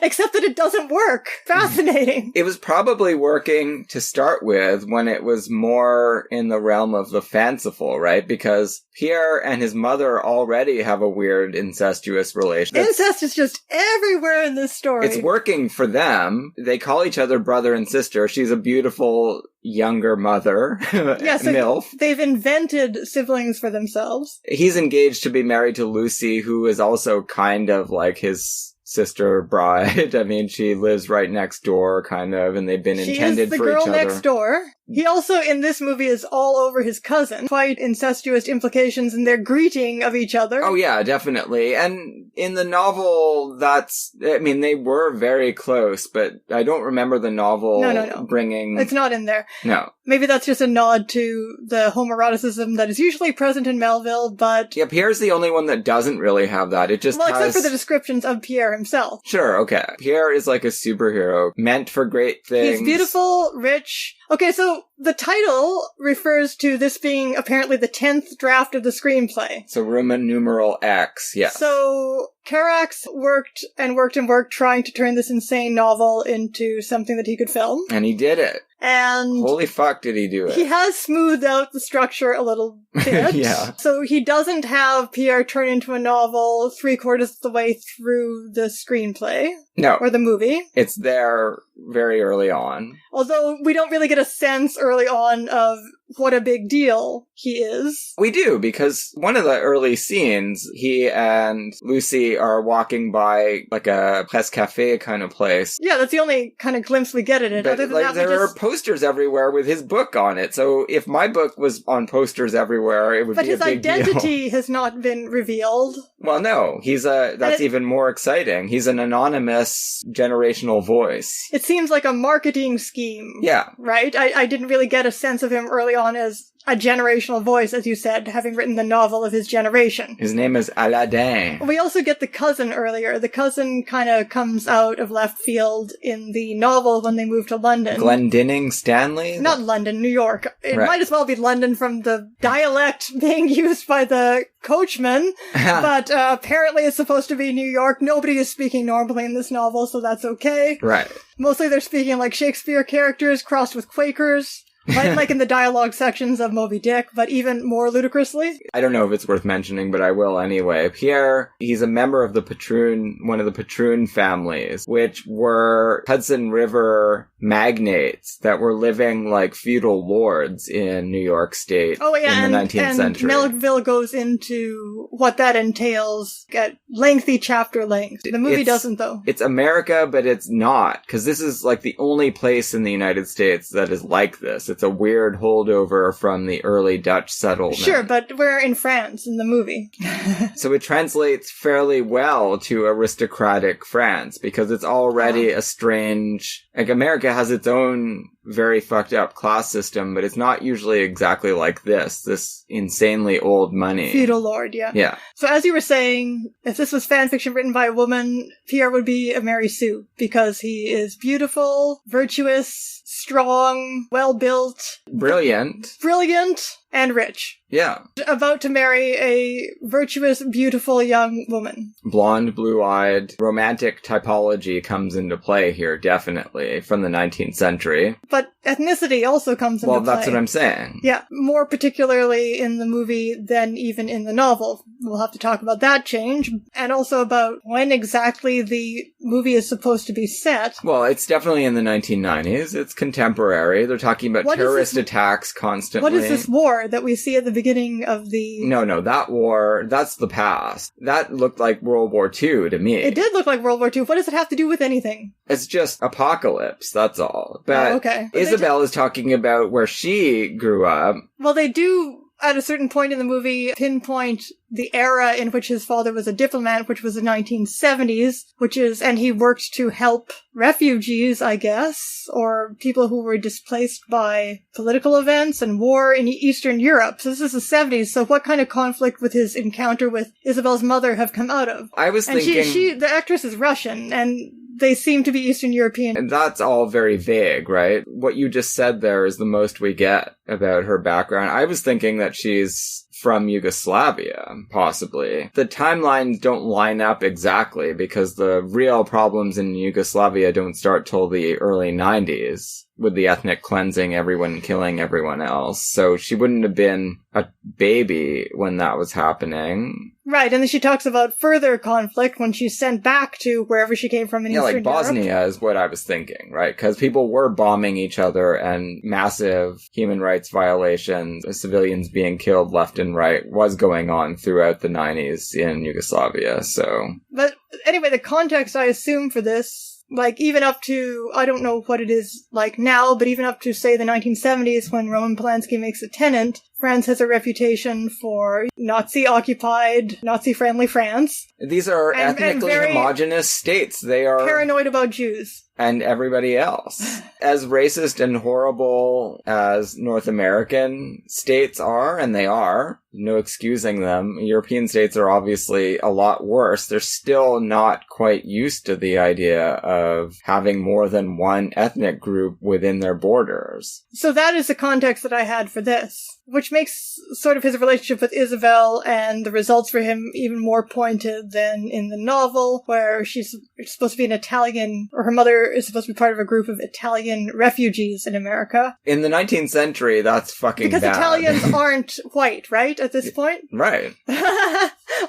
Except that it doesn't work. Fascinating. It was probably working to start with when it was more in the realm of the fanciful, right? Because Pierre and his mother already have a weird incestuous relationship. Incest is just everywhere in this story. It's working for them. They call each other brother and sister. She's a beautiful younger mother. Yeah, so MILF. They've invented siblings for themselves. He's engaged to be married to Lucy, who is also kind of like his sister bride. I mean, she lives right next door, kind of, and they've been intended for each other. She is the girl next door. He also, in this movie, is all over his cousin. Quite incestuous implications in their greeting of each other. Oh, yeah, definitely. And in the novel, they were very close, but I don't remember the novel bringing... It's not in there. No. Maybe that's just a nod to the homoeroticism that is usually present in Melville, but... Yeah, Pierre's the only one that doesn't really have that. It just except for the descriptions of Pierre himself. Sure, okay. Pierre is like a superhero, meant for great things. He's beautiful, rich... Okay, so the title refers to this being apparently the 10th draft of the screenplay. So Roman numeral X, yes. So Carax worked trying to turn this insane novel into something that he could film. And he did it. And holy fuck, did he do it. He has smoothed out the structure a little bit. Yeah. So he doesn't have Pierre turn into a novel 3/4 of the way through the screenplay. No. Or the movie. It's there very early on. Although we don't really get a sense early on of what a big deal he is. We do, because one of the early scenes, he and Lucy are walking by like a presse cafe kind of place. Yeah, that's the only kind of glimpse we get at it. But other than that, there are posters everywhere with his book on it. So if my book was on posters everywhere, it would be a big deal. But his identity has not been revealed. Well, no, that's even more exciting. He's an anonymous generational voice. It seems like a marketing scheme. Yeah. Right? I didn't really get a sense of him early on as a generational voice, as you said, having written the novel of his generation. His name is Aladdin. We also get the cousin earlier. The cousin kind of comes out of left field in the novel when they move to London. Glendinning Stanley? Not London, New York. It might as well be London from the dialect being used by the coachman, but apparently it's supposed to be New York. Nobody is speaking normally in this novel, so that's okay. Right. Mostly they're speaking like Shakespeare characters crossed with Quakers. Like in the dialogue sections of Moby Dick, but even more ludicrously. I don't know if it's worth mentioning, but I will anyway. Pierre, he's a member of one of the Patroon families, which were Hudson River magnates that were living like feudal lords in New York State in the 19th century. Melville goes into what that entails at lengthy chapter length. The movie doesn't, though. It's America, but it's not, because this is like the only place in the United States that is like this. It's a weird holdover from the early Dutch settlement. Sure, but we're in France in the movie. So it translates fairly well to aristocratic France, because it's already a strange... Like, America has its own very fucked up class system, but it's not usually exactly like this insanely old money. Feudal lord, yeah. Yeah. So as you were saying, if this was fan fiction written by a woman, Pierre would be a Mary Sue, because he is beautiful, virtuous, strong, well-built. Brilliant, and rich. Yeah. About to marry a virtuous, beautiful young woman. Blonde, blue-eyed, romantic typology comes into play here, definitely, from the 19th century. But ethnicity also comes into play. Well, that's what I'm saying. Yeah, more particularly in the movie than even in the novel. We'll have to talk about that change, and also about when exactly the movie is supposed to be set. Well, it's definitely in the 1990s. It's contemporary. They're talking about terrorist attacks constantly. What is this war that we see at the beginning of the... No, that war, that's the past. That looked like World War II to me. It did look like World War II. What does it have to do with anything? It's just apocalypse, that's all. But okay. Isabel is talking about where she grew up. Well, they do, at a certain point in the movie, pinpoint the era in which his father was a diplomat, which was the 1970s, and he worked to help refugees, I guess, or people who were displaced by political events and war in Eastern Europe. So this is the 70s, so what kind of conflict with his encounter with Isabel's mother have come out of? I was thinking... And the actress is Russian, and they seem to be Eastern European. And that's all very vague, right? What you just said there is the most we get about her background. I was thinking that she's from Yugoslavia, possibly. The timelines don't line up exactly because the real problems in Yugoslavia don't start till the early 90s. With the ethnic cleansing, everyone killing everyone else. So she wouldn't have been a baby when that was happening. Right, and then she talks about further conflict when she's sent back to wherever she came from in Eastern Europe. Bosnia is what I was thinking, right? Because people were bombing each other and massive human rights violations, civilians being killed left and right was going on throughout the 90s in Yugoslavia, so... But anyway, the context, I assume, for this... Like, even up to, I don't know what it is like now, but even up to, say, the 1970s when Roman Polanski makes A Tenant, France has a reputation for Nazi-occupied, Nazi-friendly France. These are ethnically homogenous states. They are... paranoid about Jews. And everybody else. As racist and horrible as North American states are, and they are, no excusing them, European states are obviously a lot worse. They're still not quite used to the idea of having more than one ethnic group within their borders. So that is the context that I had for this, which makes sort of his relationship with Isabel and the results for him even more pointed than in the novel, where she's supposed to be an Italian, or her mother is supposed to be part of a group of Italian refugees in America. In the 19th century, that's fucking because bad. Italians aren't white, right, at this point? Right.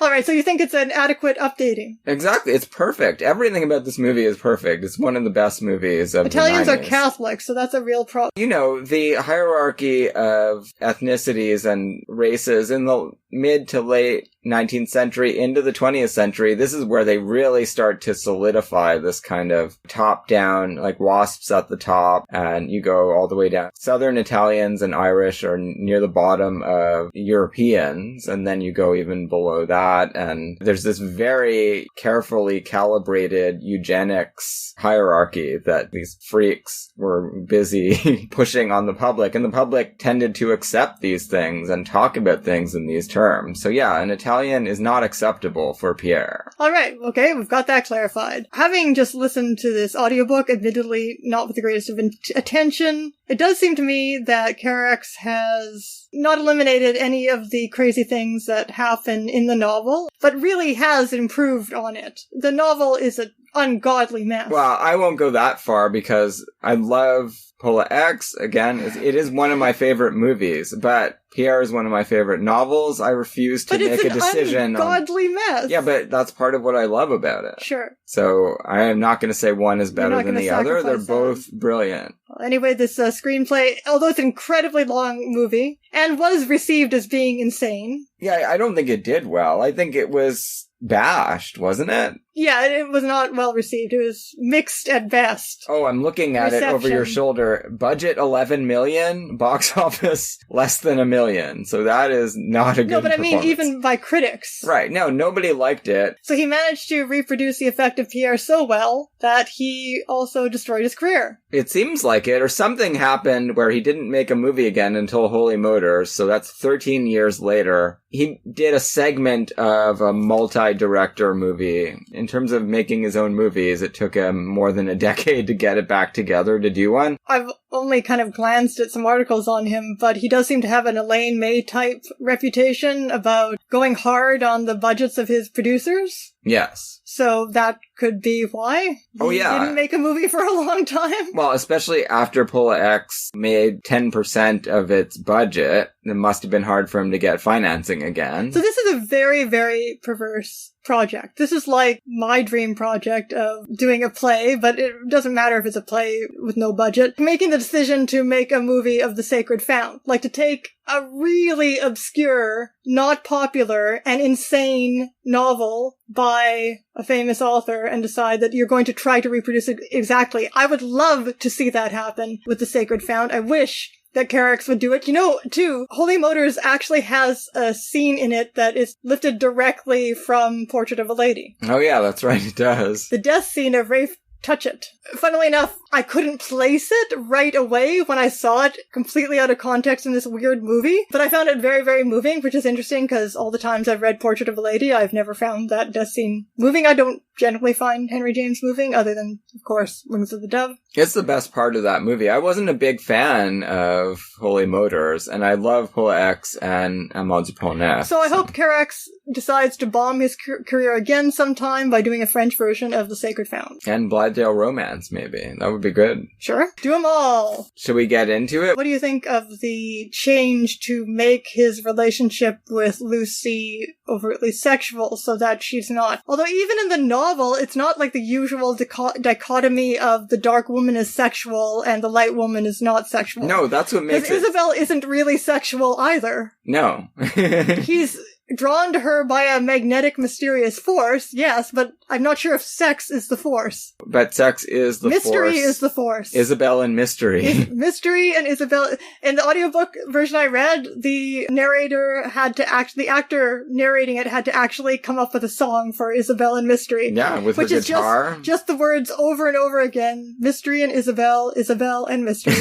Alright, so you think it's an adequate updating? Exactly, it's perfect. Everything about this movie is perfect. It's one of the best movies of Italians the 90s. are Catholic, so that's a real problem. You know, the hierarchy of ethnicities and races in the mid to late 19th century into the 20th century, this is where they really start to solidify this kind of top-down, like WASPs at the top, and you go all the way down. Southern Italians and Irish are near the bottom of Europeans, and then you go even below that, and there's this very carefully calibrated eugenics hierarchy that these freaks were busy pushing on the public, and the public tended to accept these things and talk about things in these terms. So yeah, an Italian is not acceptable for Pierre. Alright, okay, we've got that clarified. Having just listened to this audiobook, admittedly not with the greatest of attention, it does seem to me that Carax has not eliminated any of the crazy things that happen in the novel, but really has improved on it. The novel is an ungodly mess. Well, I won't go that far because I love Pola X. Again, it is one of my favorite movies, but Pierre is one of my favorite novels. I refuse to make a decision But it's an ungodly mess. Yeah, but that's part of what I love about it. Sure. So I am not going to say one is better than the other. They're both brilliant. Well, anyway, this screenplay, although it's an incredibly long movie, and was received as being insane. Yeah, I don't think it did well. I think it was bashed, wasn't it? Yeah, it was not well received. It was mixed at best. Oh, I'm looking at it over your shoulder. Budget 11 million, box office less than $1 million. So that is not a good performance. No, but I mean, even by critics. Right. No, nobody liked it. So he managed to reproduce the effect of Pierre so well that he also destroyed his career. It seems like it, or something happened where he didn't make a movie again until Holy Motors, so that's 13 years later. He did a segment of a multi-director movie. In terms of making his own movies, it took him more than a decade to get it back together to do one. I've only kind of glanced at some articles on him, but he does seem to have an Elaine May type reputation about going hard on the budgets of his producers. Yes. So that could be why he didn't make a movie for a long time. Well, especially after Pola X made 10% of its budget, it must have been hard for him to get financing again. So this is a very, very perverse project. This is like my dream project of doing a play, but it doesn't matter if it's a play with no budget. Making the decision to make a movie of The Sacred Fount. Like to take a really obscure, not popular, and insane novel by a famous author and decide that you're going to try to reproduce it exactly. I would love to see that happen with The Sacred Fount. I wish that Carax would do it. You know, too, Holy Motors actually has a scene in it that is lifted directly from Portrait of a Lady. Oh yeah, that's right, it does. The death scene of Rafe touch it. Funnily enough, I couldn't place it right away when I saw it completely out of context in this weird movie, but I found it very, very moving, which is interesting because all the times I've read Portrait of a Lady, I've never found that death scene moving. I don't generally find Henry James moving, other than, of course, Wings of the Dove. It's the best part of that movie. I wasn't a big fan of Holy Motors, and I love Pola X and Amour du Poney. So I hope Carax decides to bomb his career again sometime by doing a French version of The Sacred Found. And Blithedale Romance, maybe. That would be good. Sure. Do them all. Should we get into it? What do you think of the change to make his relationship with Lucy overtly sexual so that she's not? Although even in the novel, it's not like the usual dichotomy of the dark woman is sexual and the light woman is not sexual. No, that's what makes it... Because Isabel isn't really sexual either. No. He's drawn to her by a magnetic, mysterious force, yes, but I'm not sure if sex is the force. But sex is the force. Mystery is the force. Isabel and Mystery. Mystery and Isabel. In the audiobook version I read, the narrator the actor narrating it had to actually come up with a song for Isabel and Mystery. Yeah, with her guitar. Which is just the words over and over again. Mystery and Isabel, Isabel and Mystery.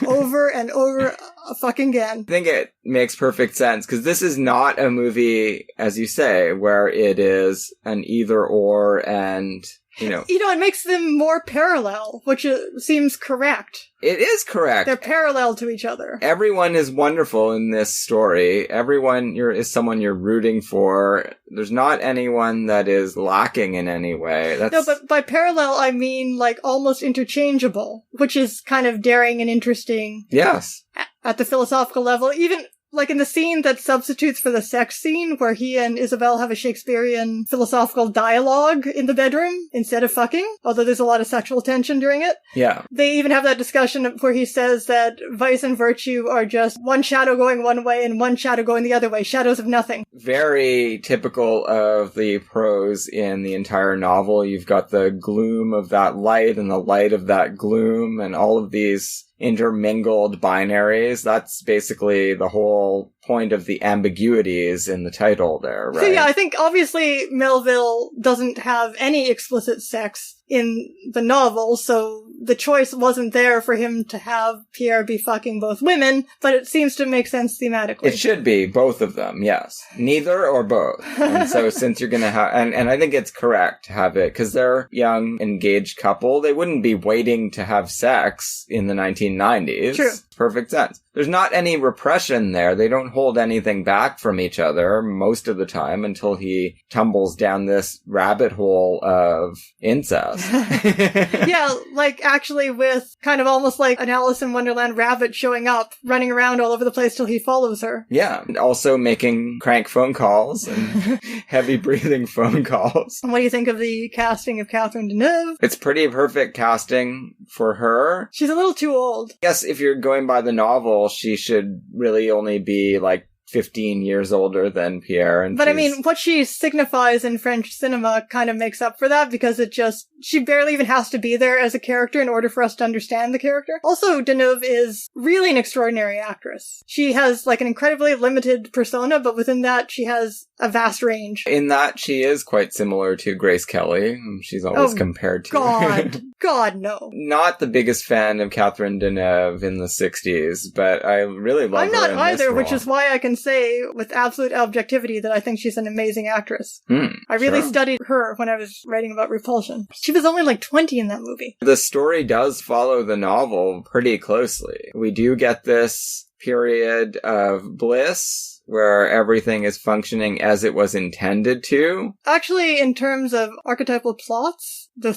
Over and over fucking again. I think it makes perfect sense, because this is not a movie, as you say, where it is an either or and, it makes them more parallel, which seems correct. It is correct. They're parallel to each other. Everyone is wonderful in this story. Everyone is someone you're rooting for. There's not anyone that is lacking in any way. No, but by parallel, I mean, like, almost interchangeable, which is kind of daring and interesting. Yes. At the philosophical level, even... like in the scene that substitutes for the sex scene, where he and Isabel have a Shakespearean philosophical dialogue in the bedroom instead of fucking, although there's a lot of sexual tension during it. Yeah. They even have that discussion where he says that vice and virtue are just one shadow going one way and one shadow going the other way, shadows of nothing. Very typical of the prose in the entire novel. You've got the gloom of that light and the light of that gloom and all of these intermingled binaries. That's basically the whole point of the ambiguities in the title there, right? So yeah, I think obviously Melville doesn't have any explicit sex in the novel, so the choice wasn't there for him to have Pierre be fucking both women, but it seems to make sense thematically. It should be both of them, yes. Neither or both. And so since you're gonna have, and I think it's correct to have it, because they're young, engaged couple, they wouldn't be waiting to have sex in the 1990s. True. Perfect sense. There's not any repression there. They don't hold anything back from each other most of the time until he tumbles down this rabbit hole of incest. Yeah, like actually with kind of almost like an Alice in Wonderland rabbit showing up, running around all over the place till he follows her. Yeah, and also making crank phone calls and heavy breathing phone calls. And what do you think of the casting of Catherine Deneuve? It's pretty perfect casting for her. She's a little too old. Yes, if you're going by the novel, she should really only be like 15 years older than Pierre. But I mean, what she signifies in French cinema kind of makes up for that, because she barely even has to be there as a character in order for us to understand the character. Also, Deneuve is really an extraordinary actress. She has like an incredibly limited persona, but within that she has a vast range. In that, she is quite similar to Grace Kelly, whom she's always compared to. God, no. Not the biggest fan of Catherine Deneuve in the 60s, but I really love her in this role. I'm not either, which is why I can say with absolute objectivity that I think she's an amazing actress. I really studied her when I was writing about Repulsion. She was only like 20 in that movie. The story does follow the novel pretty closely. We do get this period of bliss where everything is functioning as it was intended to. Actually, in terms of archetypal plots, the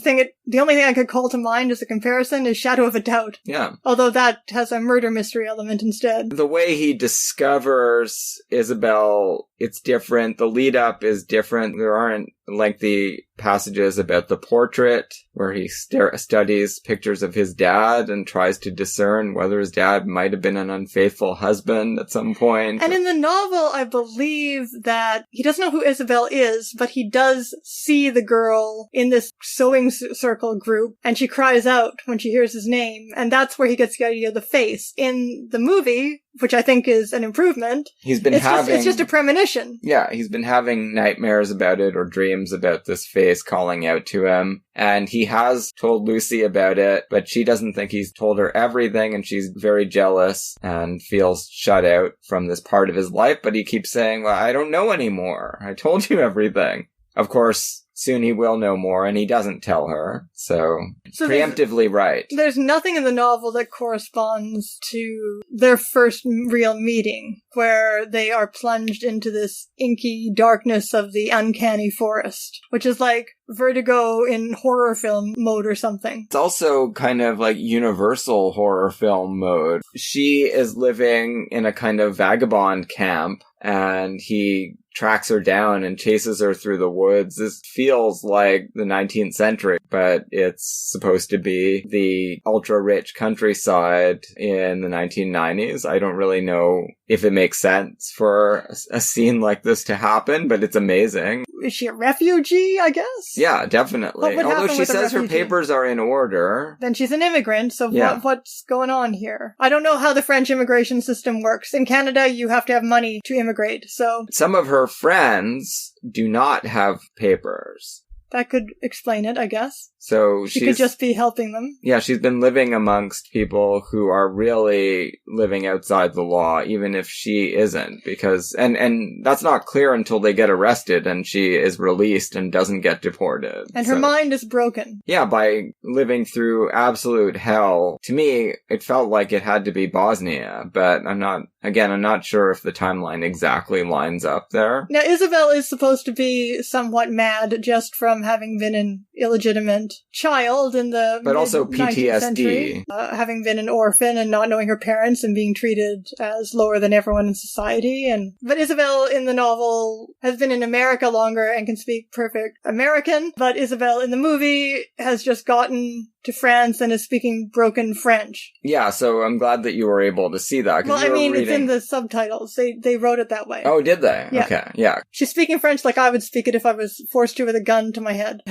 only thing I could call to mind as a comparison is Shadow of a Doubt. Yeah. Although that has a murder mystery element instead. The way he discovers Isabel, it's different. The lead up is different. There aren't lengthy passages about the portrait where he studies pictures of his dad and tries to discern whether his dad might have been an unfaithful husband at some point. And in the novel, I believe that he doesn't know who Isabel is, but he does see the girl in this sewing circle group, and she cries out when she hears his name, and that's where he gets the idea of the face. In the movie, which I think is an improvement, it's just a premonition. Yeah, he's been having nightmares about it or dreams about this face calling out to him. And he has told Lucy about it, but she doesn't think he's told her everything, and she's very jealous and feels shut out from this part of his life. But he keeps saying, well, I don't know anymore. I told you everything. Of course, soon he will know more, and he doesn't tell her. So preemptively right. There's nothing in the novel that corresponds to their first real meeting, where they are plunged into this inky darkness of the uncanny forest, which is like Vertigo in horror film mode or something. It's also kind of like universal horror film mode. She is living in a kind of vagabond camp, and he tracks her down and chases her through the woods. This feels like the 19th century, but it's supposed to be the ultra-rich countryside in the 1990s. I don't really know if it makes sense for a scene like this to happen, but it's amazing. Is she a refugee, I guess? Yeah, definitely. Although she says her papers are in order. Then she's an immigrant, so what's going on here? I don't know how the French immigration system works. In Canada, you have to have money to immigrate, so... Some of her friends do not have papers. That could explain it, I guess. So she could just be helping them. Yeah, she's been living amongst people who are really living outside the law, even if she isn't, because, and that's not clear until they get arrested and she is released and doesn't get deported. And her mind is broken. Yeah, by living through absolute hell. To me, it felt like it had to be Bosnia, but I'm not sure if the timeline exactly lines up there. Now, Isabel is supposed to be somewhat mad just from having been an illegitimate child in the but also PTSD. Century, having been an orphan and not knowing her parents and being treated as lower than everyone in society. But Isabel in the novel has been in America longer and can speak perfect American, but Isabel in the movie has just gotten to France and is speaking broken French. Yeah, so I'm glad that you were able to see that. Well, I mean, it's in the subtitles. They wrote it that way. Oh, did they? Yeah. Okay, yeah. She's speaking French like I would speak it if I was forced to with a gun to my head.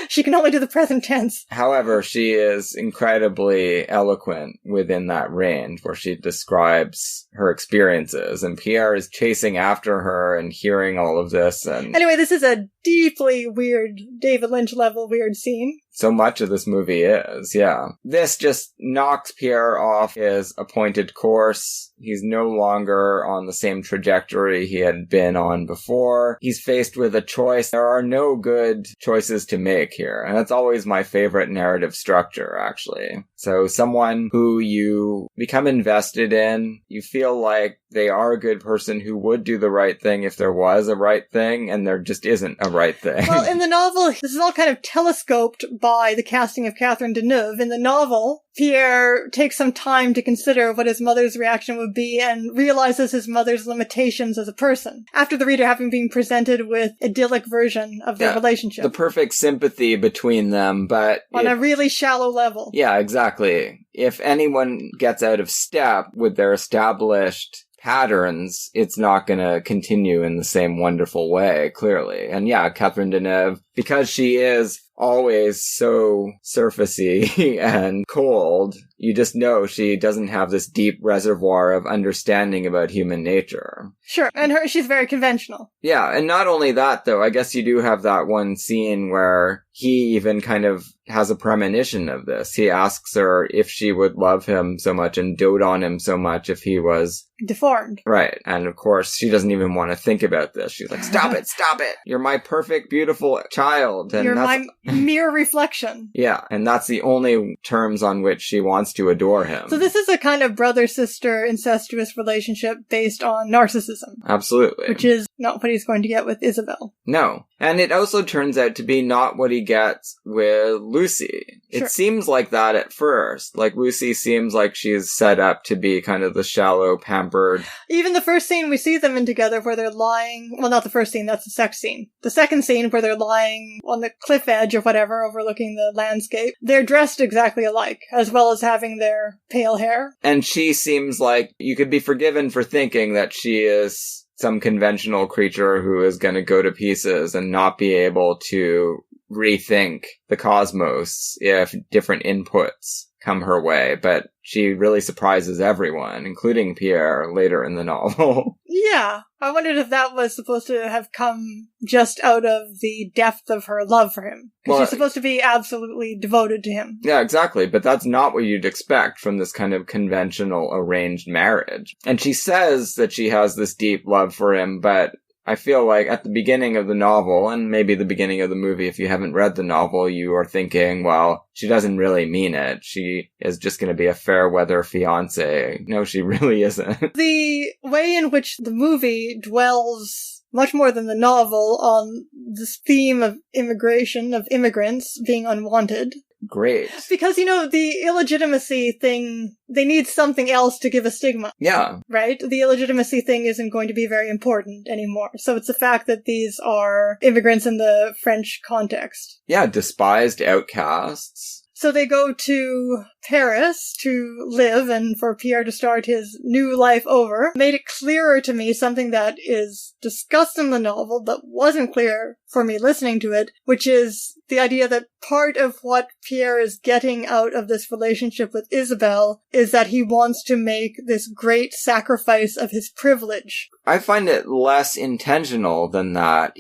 She can only do the present tense. However, she is incredibly eloquent within that range where she describes her experiences, and Pierre is chasing after her and hearing all of this. And anyway, this is a deeply weird, David Lynch level weird scene. So much of this movie is, yeah. This just knocks Pierre off his appointed course. He's no longer on the same trajectory he had been on before. He's faced with a choice. There are no good choices to make here. And that's always my favorite narrative structure, actually. So someone who you become invested in, you feel like they are a good person who would do the right thing if there was a right thing, and there just isn't a right thing. Well, in the novel, this is all kind of telescoped by the casting of Catherine Deneuve. In the novel, Pierre takes some time to consider what his mother's reaction would be and realizes his mother's limitations as a person, after the reader having been presented with idyllic version of their relationship. The perfect sympathy between them, but on a really shallow level. Yeah, exactly. If anyone gets out of step with their established patterns, it's not going to continue in the same wonderful way, clearly. And yeah, Catherine Deneuve, because she is always so surfacey and cold, you just know she doesn't have this deep reservoir of understanding about human nature. Sure, and she's very conventional. Yeah, and not only that, though, I guess you do have that one scene where he even kind of has a premonition of this. He asks her if she would love him so much and dote on him so much if he was deformed. Right, and of course, she doesn't even want to think about this. She's like, stop it, stop it! You're my perfect, beautiful child. And you're my mere reflection. Yeah, and that's the only terms on which she wants to adore him. So this is a kind of brother-sister incestuous relationship based on narcissism. Absolutely. Which is not what he's going to get with Isabel. No. And it also turns out to be not what he gets with Lucy. Sure. It seems like that at first. Like, Lucy seems like she's set up to be kind of the shallow, pampered... Even the first scene we see them in together where they're lying... Well, not the first scene, that's the sex scene. The second scene where they're lying on the cliff edge or whatever, overlooking the landscape, they're dressed exactly alike, as well as having their pale hair. And she seems like you could be forgiven for thinking that she is some conventional creature who is going to go to pieces and not be able to rethink the cosmos if different inputs come her way, but she really surprises everyone, including Pierre, later in the novel. Yeah. I wondered if that was supposed to have come just out of the depth of her love for him. Because she's supposed to be absolutely devoted to him. Yeah, exactly. But that's not what you'd expect from this kind of conventional arranged marriage. And she says that she has this deep love for him, but I feel like at the beginning of the novel, and maybe the beginning of the movie, if you haven't read the novel, you are thinking, well, she doesn't really mean it. She is just going to be a fair weather fiancé. No, she really isn't. The way in which the movie dwells much more than the novel on this theme of immigration, of immigrants being unwanted. Great. Because, the illegitimacy thing, they need something else to give a stigma. Yeah. Right? The illegitimacy thing isn't going to be very important anymore. So it's the fact that these are immigrants in the French context. Yeah, despised outcasts. So they go to Paris to live and for Pierre to start his new life over. Made it clearer to me something that is discussed in the novel but wasn't clear for me listening to it, which is the idea that part of what Pierre is getting out of this relationship with Isabelle is that he wants to make this great sacrifice of his privilege. I find it less intentional than that.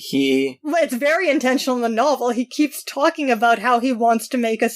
Well, it's very intentional in the novel. He keeps talking about how he wants to make a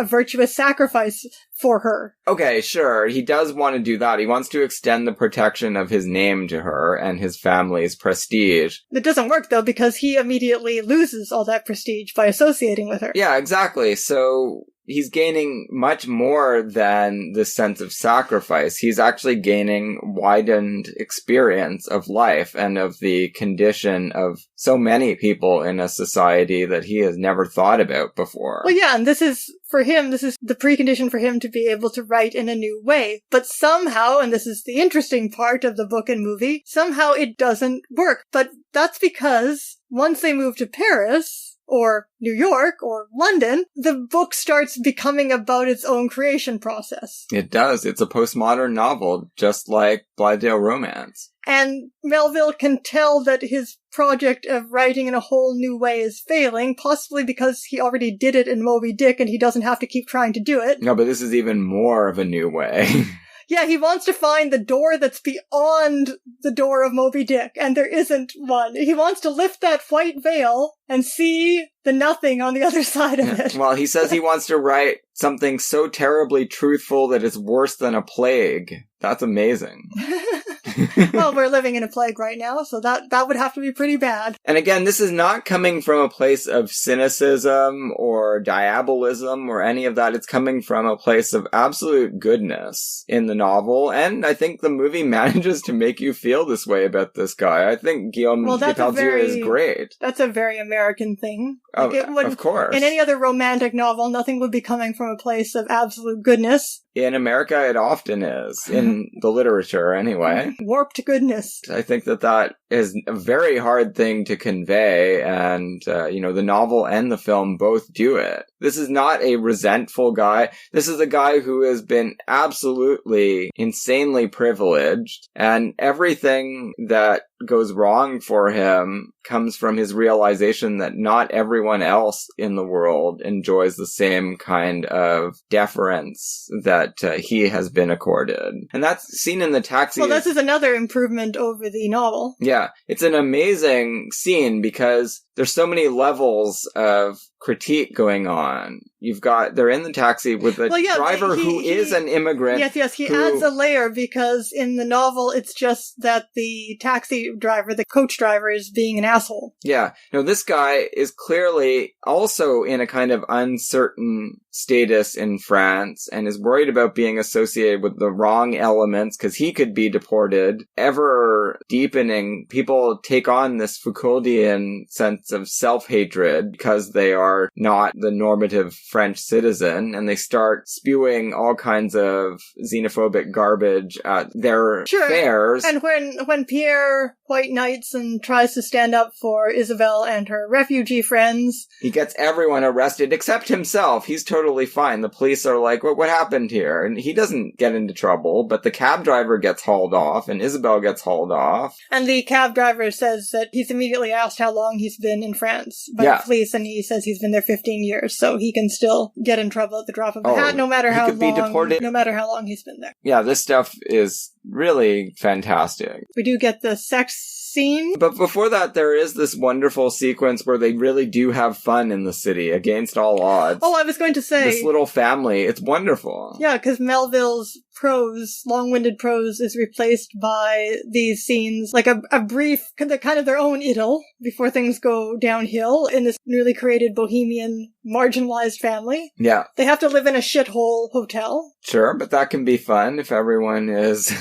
virtuous sacrifice for her. Okay, sure. He does want to do that. He wants to extend the protection of his name to her and his family's prestige. It doesn't work, though, because he immediately loses all that prestige by associating with her. Yeah, exactly. So he's gaining much more than the sense of sacrifice. He's actually gaining widened experience of life and of the condition of so many people in a society that he has never thought about before. Well, yeah, and this is the precondition for him to be able to write in a new way. But somehow, and this is the interesting part of the book and movie, somehow it doesn't work. But that's because once they move to Paris, or New York, or London, the book starts becoming about its own creation process. It does. It's a postmodern novel, just like Blithedale Romance. And Melville can tell that his project of writing in a whole new way is failing, possibly because he already did it in Moby Dick and he doesn't have to keep trying to do it. No, but this is even more of a new way. Yeah, he wants to find the door that's beyond the door of Moby Dick, and there isn't one. He wants to lift that white veil and see the nothing on the other side of it. Well, he says he wants to write something so terribly truthful that it's worse than a plague. That's amazing. Well, we're living in a plague right now, so that would have to be pretty bad. And again, this is not coming from a place of cynicism or diabolism or any of that. It's coming from a place of absolute goodness in the novel, and I think the movie manages to make you feel this way about this guy. I think Guillaume Depeltier is great. That's a very American thing. Of course. In any other romantic novel, nothing would be coming from a place of absolute goodness. In America, it often is. In the literature, anyway. Warped goodness. I think that is a very hard thing to convey, and, the novel and the film both do it. This is not a resentful guy. This is a guy who has been absolutely insanely privileged, and everything that goes wrong for him comes from his realization that not everyone else in the world enjoys the same kind of deference that he has been accorded. And that's seen in the taxi. Well, this is another improvement over the novel. Yeah, it's an amazing scene because there's so many levels of critique going on. They're in the taxi with a driver who is an immigrant. Yes, he adds a layer because in the novel it's just that the taxi driver, the coach driver, is being an asshole. Yeah. No, this guy is clearly also in a kind of uncertain status in France and is worried about being associated with the wrong elements because he could be deported. Ever deepening, people take on this Foucauldian sense of self-hatred because they are not the normative French citizen, and they start spewing all kinds of xenophobic garbage at their fairs. And when Pierre white knights and tries to stand up for Isabelle and her refugee friends, he gets everyone arrested except himself. He's totally fine. The police are like, what happened here? And he doesn't get into trouble, but the cab driver gets hauled off, and Isabelle gets hauled off. And the cab driver says that he's immediately asked how long he's been prison in France by the police, and he says he's been there 15 years, so he can still get in trouble at the drop of a hat, no matter how long he's been there. Yeah, this stuff is really fantastic. We do get the sex scene. But before that, there is this wonderful sequence where they really do have fun in the city against all odds. Oh, I was going to say, this little family, it's wonderful. Yeah, because Melville's prose, long-winded prose, is replaced by these scenes, like a brief, kind of their own idyll before things go downhill in this newly created bohemian, marginalized family. Yeah. They have to live in a shithole hotel. Sure, but that can be fun if everyone is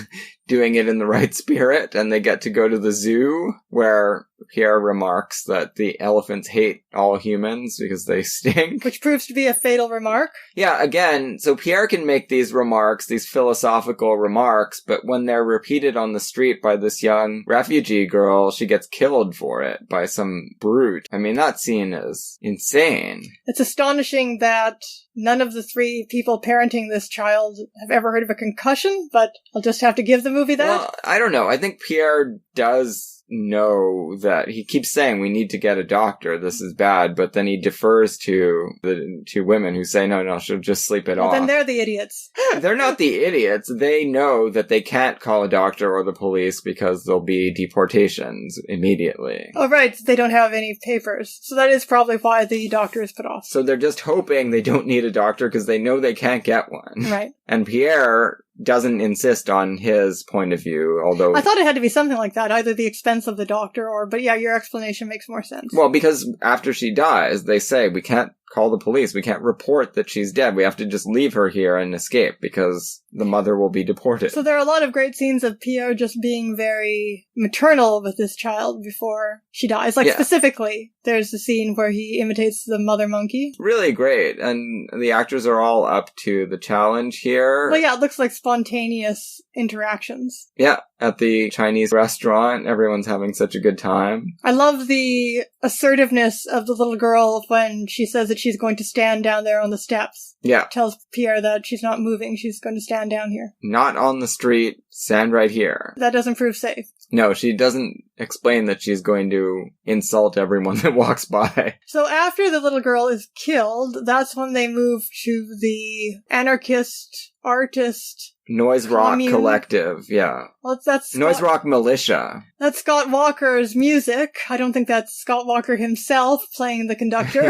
doing it in the right spirit, and they get to go to the zoo, where Pierre remarks that the elephants hate all humans because they stink. Which proves to be a fatal remark. Yeah, again, so Pierre can make these remarks, these philosophical remarks, but when they're repeated on the street by this young refugee girl, she gets killed for it by some brute. I mean, that scene is insane. It's astonishing that none of the three people parenting this child have ever heard of a concussion, but I'll just have to give the movie that. Well, I don't know. I think Pierre does know that. He keeps saying we need to get a doctor, this is bad, but then he defers to the two women who say no, she'll just sleep it off. Then they're the idiots. They're not the idiots. They know that they can't call a doctor or the police because there'll be deportations immediately. Oh, right. They don't have any papers. So that is probably why the doctor is put off. So they're just hoping they don't need a doctor because they know they can't get one. Right. And Pierre doesn't insist on his point of view, although... I thought it had to be something like that, either the expense of the doctor or... But yeah, your explanation makes more sense. Well, because after she dies, they say, we can't call the police, we can't report that she's dead, we have to just leave her here and escape, because the mother will be deported. So there are a lot of great scenes of Pierre just being very maternal with this child before she dies. Like, specifically, there's the scene where he imitates the mother monkey. Really great, and the actors are all up to the challenge here. Well, yeah, it looks like spontaneous interactions. Yeah, at the Chinese restaurant, everyone's having such a good time. I love the assertiveness of the little girl when she says that she's going to stand down there on the steps. Yeah. Tells Pierre that she's not moving, she's going to stand down here. Not on the street, stand right here. That doesn't prove safe. No, she doesn't explain that she's going to insult everyone that walks by. So after the little girl is killed, that's when they move to the anarchist, artist... Noise Rock Collective, yeah. Well, that's Noise Rock Militia. That's Scott Walker's music. I don't think that's Scott Walker himself playing the conductor.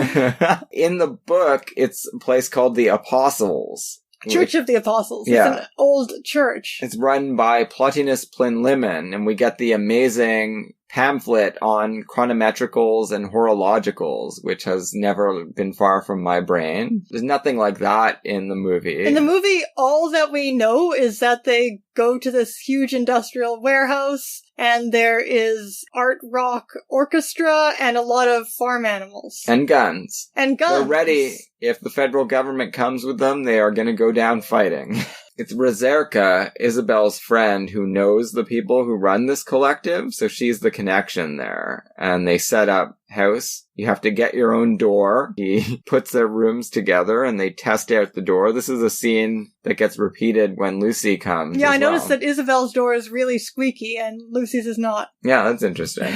In the book, it's a place called the Apostles. Church of the Apostles. Yeah. It's an old church. It's run by Plotinus Plinlimmon, and we get the amazing pamphlet on chronometricals and horologicals, which has never been far from my brain. There's nothing like that in the movie. In the movie, all that we know is that they go to this huge industrial warehouse, and there is art rock orchestra and a lot of farm animals. And guns. And guns. They're ready. If the federal government comes with them, they are going to go down fighting. It's Razerka, Isabel's friend, who knows the people who run this collective, so she's the connection there. And they set up house. You have to get your own door. He puts their rooms together and they test out the door. This is a scene that gets repeated when Lucy comes. Yeah, I noticed that Isabel's door is really squeaky and Lucy's is not. Yeah, that's interesting.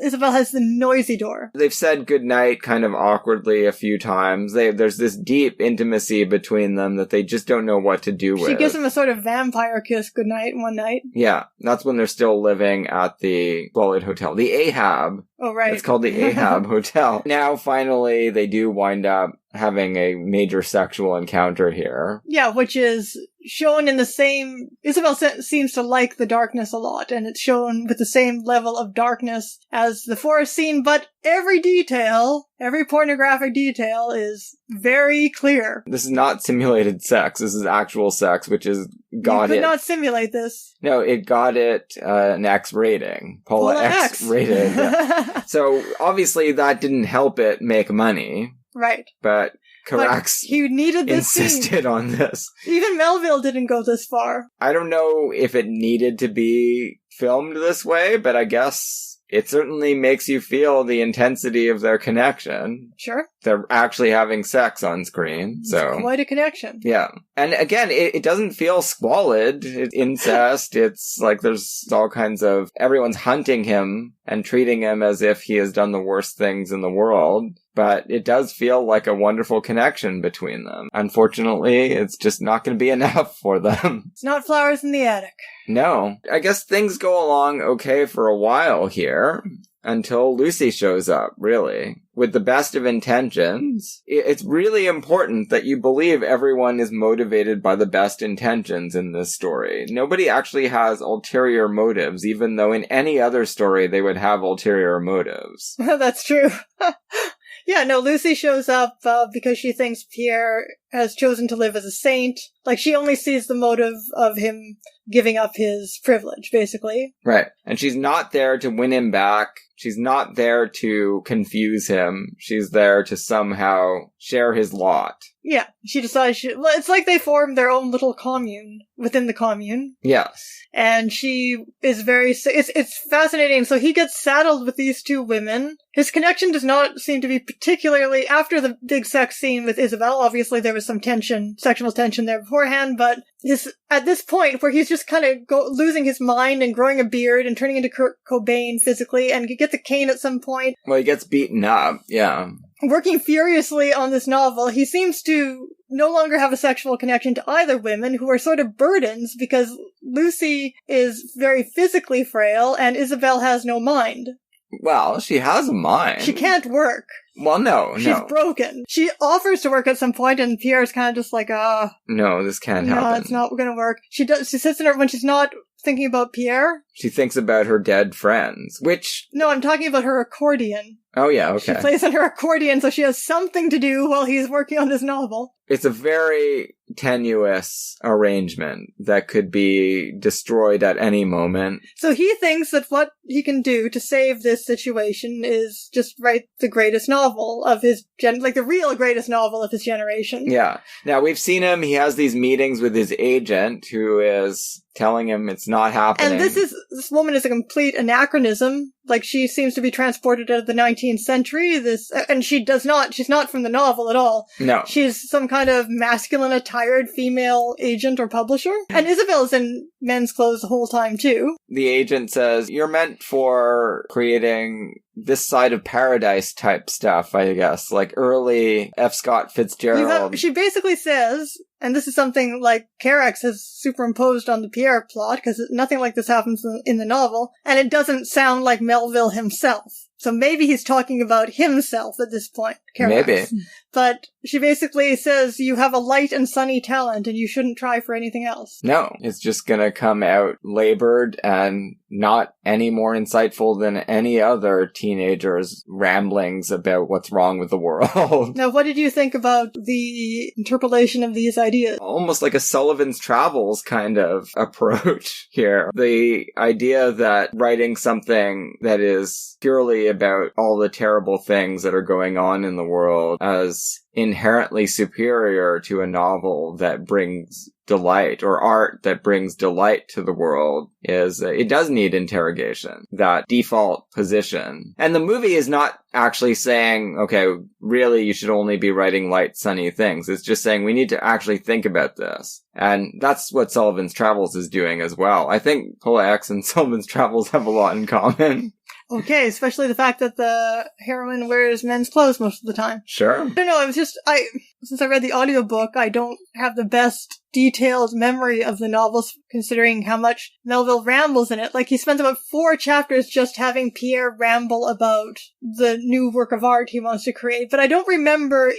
Isabel has the noisy door. They've said goodnight kind of awkwardly a few times. There's this deep intimacy between them that they just don't know what to do with. She gives him a sort of vampire kiss goodnight one night. Yeah, that's when they're still living at the Bullet Hotel. The Ahab. Oh, right. It's called the Ahab Hotel. Now, finally, they do wind up having a major sexual encounter here. Yeah, which is shown in the same... Isabel seems to like the darkness a lot, and it's shown with the same level of darkness as the forest scene, but every detail, every pornographic detail is very clear. This is not simulated sex. This is actual sex, which is You could not simulate this. No, it got it an X rating. Pola X rated. So, obviously, that didn't help it make money. Right. But Carax he needed this insisted scene. On this. Even Melville didn't go this far. I don't know if it needed to be filmed this way, but I guess it certainly makes you feel the intensity of their connection. Sure. They're actually having sex on screen, so... It's quite a connection. Yeah. And again, it doesn't feel squalid. It's incest. It's like there's all kinds of... Everyone's hunting him and treating him as if he has done the worst things in the world. But it does feel like a wonderful connection between them. Unfortunately, it's just not going to be enough for them. It's not flowers in the attic. No. I guess things go along okay for a while here. Until Lucy shows up, really. With the best of intentions. It's really important that you believe everyone is motivated by the best intentions in this story. Nobody actually has ulterior motives, even though in any other story they would have ulterior motives. That's true. Yeah, no, Lucy shows up because she thinks Pierre has chosen to live as a saint. Like, she only sees the motive of him giving up his privilege, basically. Right. And she's not there to win him back. She's not there to confuse him. She's there to somehow share his lot. Yeah, she decides well, it's like they form their own little commune within the commune. Yes. And she is it's fascinating. So he gets saddled with these two women. His connection does not seem to be particularly after the big sex scene with Isabel. Obviously there was some tension, sexual tension there beforehand, but at this point where he's just kind of losing his mind and growing a beard and turning into Kurt Cobain physically and gets a cane at some point. Well, he gets beaten up, yeah. Working furiously on this novel, he seems to no longer have a sexual connection to either women, who are sort of burdens because Lucy is very physically frail and Isabel has no mind. Well, she has a mind. She can't work. Well, no. She's broken. She offers to work at some point, and Pierre's kind of just like, no, this can't happen. No, it's not going to work. She sits in her, when she's not thinking about Pierre. She thinks about her dead friends, which... No, I'm talking about her accordion. Oh, yeah, okay. She plays on her accordion, so she has something to do while he's working on this novel. It's a very tenuous arrangement that could be destroyed at any moment. So he thinks that what he can do to save this situation is just write the greatest novel of his like the real greatest novel of his generation. Yeah. Now, we've seen him, he has these meetings with his agent, who is telling him it's not happening. And this woman is a complete anachronism. Like, she seems to be transported out of the 19th century. And she's not from the novel at all. No. She's some kind of masculine attired female agent or publisher. And Isabel's in men's clothes the whole time, too. The agent says, you're meant for creating this side of paradise type stuff, I guess. Like early F. Scott Fitzgerald. She basically says, and this is something like Carax has superimposed on the Pierre plot, because nothing like this happens in the novel, and it doesn't sound like Melville himself. So maybe he's talking about himself at this point, Carax. Maybe. But she basically says, you have a light and sunny talent, and you shouldn't try for anything else. No, it's just gonna come out labored and not any more insightful than any other teenager's ramblings about what's wrong with the world. Now, what did you think about the interpolation of these ideas? Almost like a Sullivan's Travels kind of approach here. The idea that writing something that is purely about all the terrible things that are going on in the world as inherently superior to a novel that brings delight, or art that brings delight to the world, is it does need interrogation, that default position. And the movie is not actually saying, okay, really you should only be writing light, sunny things. It's just saying we need to actually think about this. And that's what Sullivan's Travels is doing as well. I think Pola X and Sullivan's Travels have a lot in common. Okay, especially the fact that the heroine wears men's clothes most of the time. Sure. I don't know, it was just, since I read the audiobook, I don't have the best detailed memory of the novels, considering how much Melville rambles in it. Like, he spends about 4 chapters just having Pierre ramble about the new work of art he wants to create, but I don't remember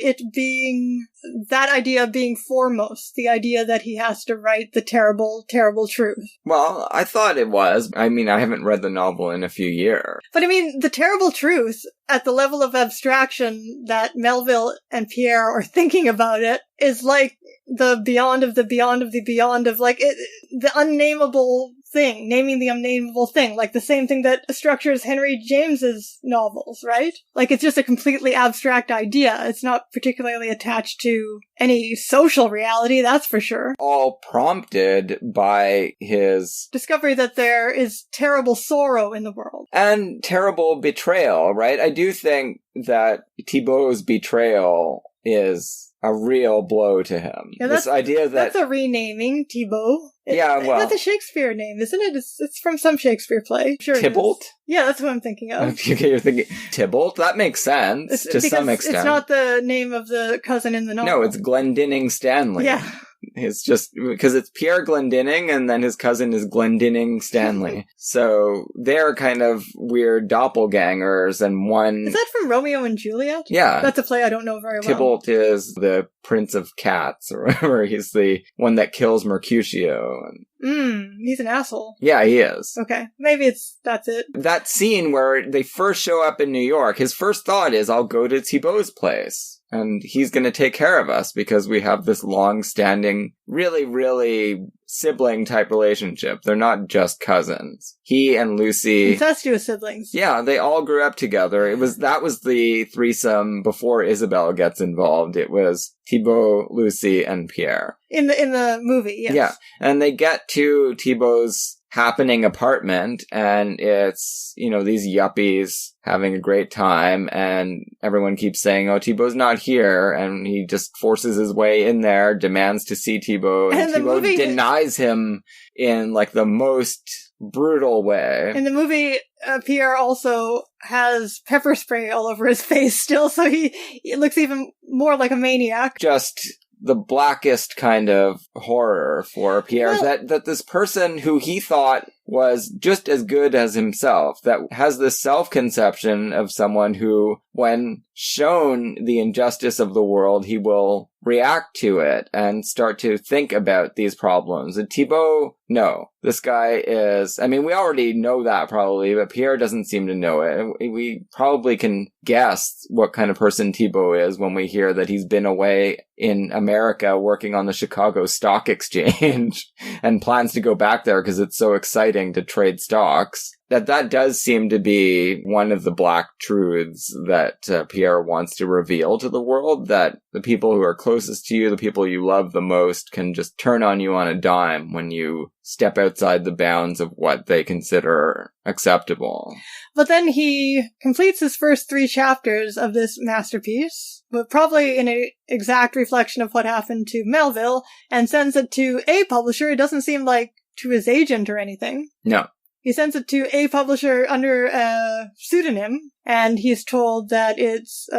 that idea being foremost, the idea that he has to write the terrible, terrible truth. Well, I thought it was. I mean, I haven't read the novel in a few years. But I mean, the terrible truth, at the level of abstraction that Melville and Pierre are thinking about it, is like the beyond of the beyond of the beyond of, like, the unnameable thing, naming the unnameable thing, like the same thing that structures Henry James's novels, right? Like, it's just a completely abstract idea. It's not particularly attached to any social reality, that's for sure. All prompted by his discovery that there is terrible sorrow in the world. And terrible betrayal, right? I do think that Thibault's betrayal is a real blow to him. Yeah, this idea that... That's a renaming, Thibault. Yeah, well... That's a Shakespeare name, isn't it? It's from some Shakespeare play. Sure. Tybalt? Yeah, that's what I'm thinking of. Okay, you're thinking... Tybalt? That makes sense, to some extent. It's not the name of the cousin in the novel. No, it's Glendinning Stanley. Yeah. It's just because it's Pierre Glendinning and then his cousin is Glendinning Stanley. So they're kind of weird doppelgangers, and one... Is that from Romeo and Juliet? Yeah. That's a play I don't know very well. Tybalt is the Prince of Cats, or whatever. He's the one that kills Mercutio. He's an asshole. Yeah, he is. Okay. Maybe that's it. That scene where they first show up in New York, his first thought is, I'll go to Thibault's place. And he's going to take care of us because we have this long-standing, really, really sibling-type relationship. They're not just cousins. He and Lucy... Incestuous siblings. Yeah, they all grew up together. That was the threesome before Isabelle gets involved. It was Thibault, Lucy, and Pierre. In the movie, yes. Yeah, and they get to Thibault's happening apartment, and it's, these yuppies having a great time, and everyone keeps saying, oh, Thibault's not here, and he just forces his way in there, demands to see Thibault, and Thibault denies him in, the most brutal way. In the movie, Pierre also has pepper spray all over his face still, so he looks even more like a maniac. Just... the blackest kind of horror for Pierre, that this person who he thought was just as good as himself, that has this self-conception of someone who, when shown the injustice of the world, he will react to it and start to think about these problems. And Thibault, no. This guy is, we already know that probably, but Pierre doesn't seem to know it. And we probably can guess what kind of person Thibault is when we hear that he's been away in America working on the Chicago Stock Exchange and plans to go back there because it's so exciting to trade stocks. That does seem to be one of the black truths that Pierre wants to reveal to the world, that the people who are closest to you, the people you love the most, can just turn on you on a dime when you step outside the bounds of what they consider acceptable. But then he completes his first 3 chapters of this masterpiece, but probably in an exact reflection of what happened to Melville, and sends it to a publisher. It doesn't seem like to his agent or anything. No. He sends it to a publisher under a pseudonym, and he's told that it's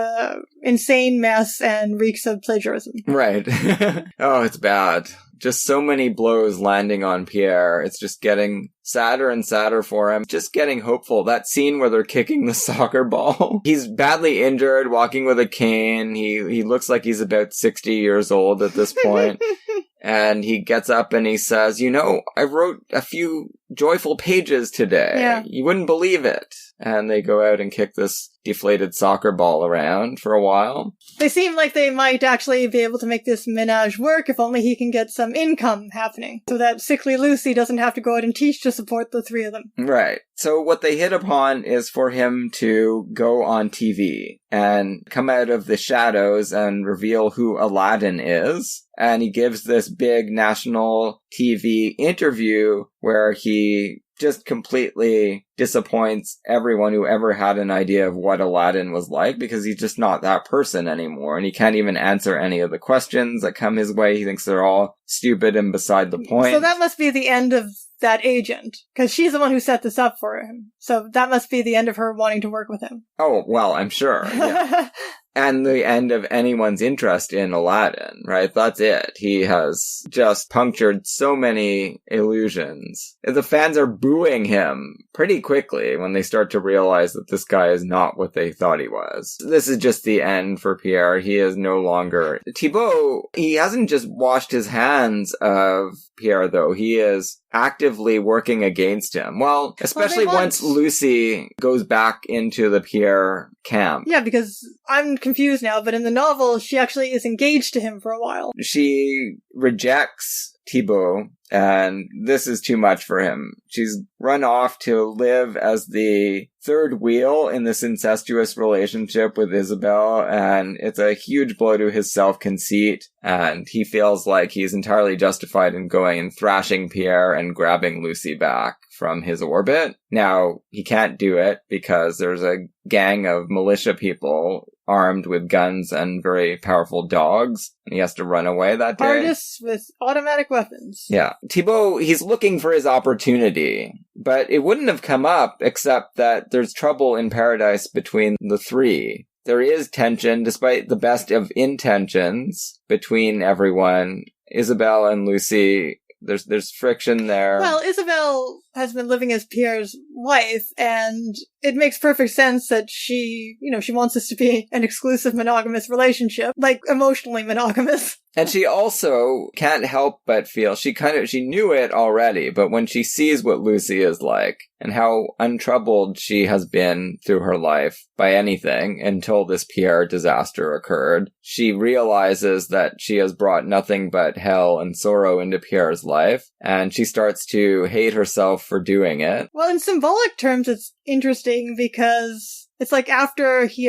insane mess and reeks of plagiarism. Right. Oh, it's bad. Just so many blows landing on Pierre. It's just getting sadder and sadder for him. Just getting hopeful. That scene where they're kicking the soccer ball. He's badly injured, walking with a cane. He looks like he's about 60 years old at this point. And he gets up and he says, I wrote a few joyful pages today. Yeah. You wouldn't believe it. And they go out and kick this deflated soccer ball around for a while. They seem like they might actually be able to make this menage work if only he can get some income happening, so that sickly Lucy doesn't have to go out and teach to support the 3 of them. Right. So what they hit upon is for him to go on TV and come out of the shadows and reveal who Aladdin is. And he gives this big national TV interview where he just completely disappoints everyone who ever had an idea of what Aladdin was like, because he's just not that person anymore, and he can't even answer any of the questions that come his way. He thinks they're all stupid and beside the point. So that must be the end of that agent, because she's the one who set this up for him. So that must be the end of her wanting to work with him. Oh, well, I'm sure. Yeah. And the end of anyone's interest in Aladdin, right? That's it. He has just punctured so many illusions. The fans are booing him pretty quickly when they start to realize that this guy is not what they thought he was. This is just the end for Pierre. He is no longer... Thibault, he hasn't just washed his hands of Pierre, though. He is actively working against him. Well, especially once Lucy goes back into the Pierre camp. Yeah, because I'm confused now, but in the novel, she actually is engaged to him for a while. She rejects Thibaut, and this is too much for him. She's run off to live as the third wheel in this incestuous relationship with Isabelle, and it's a huge blow to his self-conceit, and he feels like he's entirely justified in going and thrashing Pierre and grabbing Lucy back from his orbit. Now, he can't do it because there's a gang of militia people armed with guns and very powerful dogs, and he has to run away that day. Artists with automatic weapons. Yeah. Thibaut, he's looking for his opportunity, but it wouldn't have come up except that there's trouble in paradise between the three. There is tension, despite the best of intentions, between everyone. Isabelle and Lucy, there's friction there. Well, Isabelle has been living as Pierre's wife, and it makes perfect sense that she wants this to be an exclusive monogamous relationship, like emotionally monogamous. And she also can't help but feel, she knew it already, but when she sees what Lucy is like, and how untroubled she has been through her life by anything until this Pierre disaster occurred, she realizes that she has brought nothing but hell and sorrow into Pierre's life, and she starts to hate herself for doing it. Well, in symbolic terms, it's interesting because it's like after he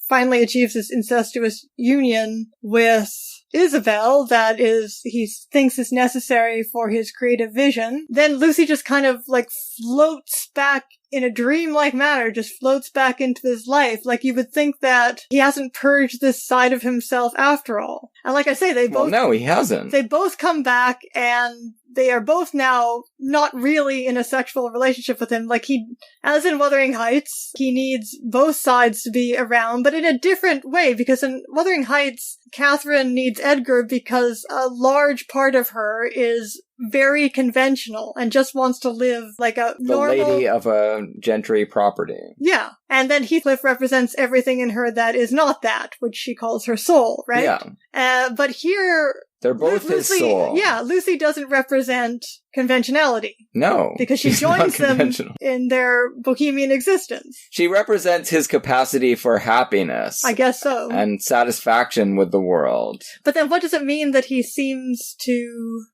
finally achieves this incestuous union with Isabelle that he thinks is necessary for his creative vision, then Lucy just kind of like floats back in a dreamlike manner, just floats back into his life. Like you would think that he hasn't purged this side of himself after all. And like I say, no, he hasn't. They both come back and they are both now not really in a sexual relationship with him. Like as in Wuthering Heights, he needs both sides to be around, but in a different way, because in Wuthering Heights, Catherine needs Edgar because a large part of her is very conventional and just wants to live like a normal... The lady of a gentry property. Yeah. And then Heathcliff represents everything in her that is not that, which she calls her soul, right? Yeah. But here... They're both his soul. Yeah, Lucy doesn't represent conventionality. No. Because she joins them in their bohemian existence. She represents his capacity for happiness. I guess so. And satisfaction with the world. But then what does it mean that he seems to...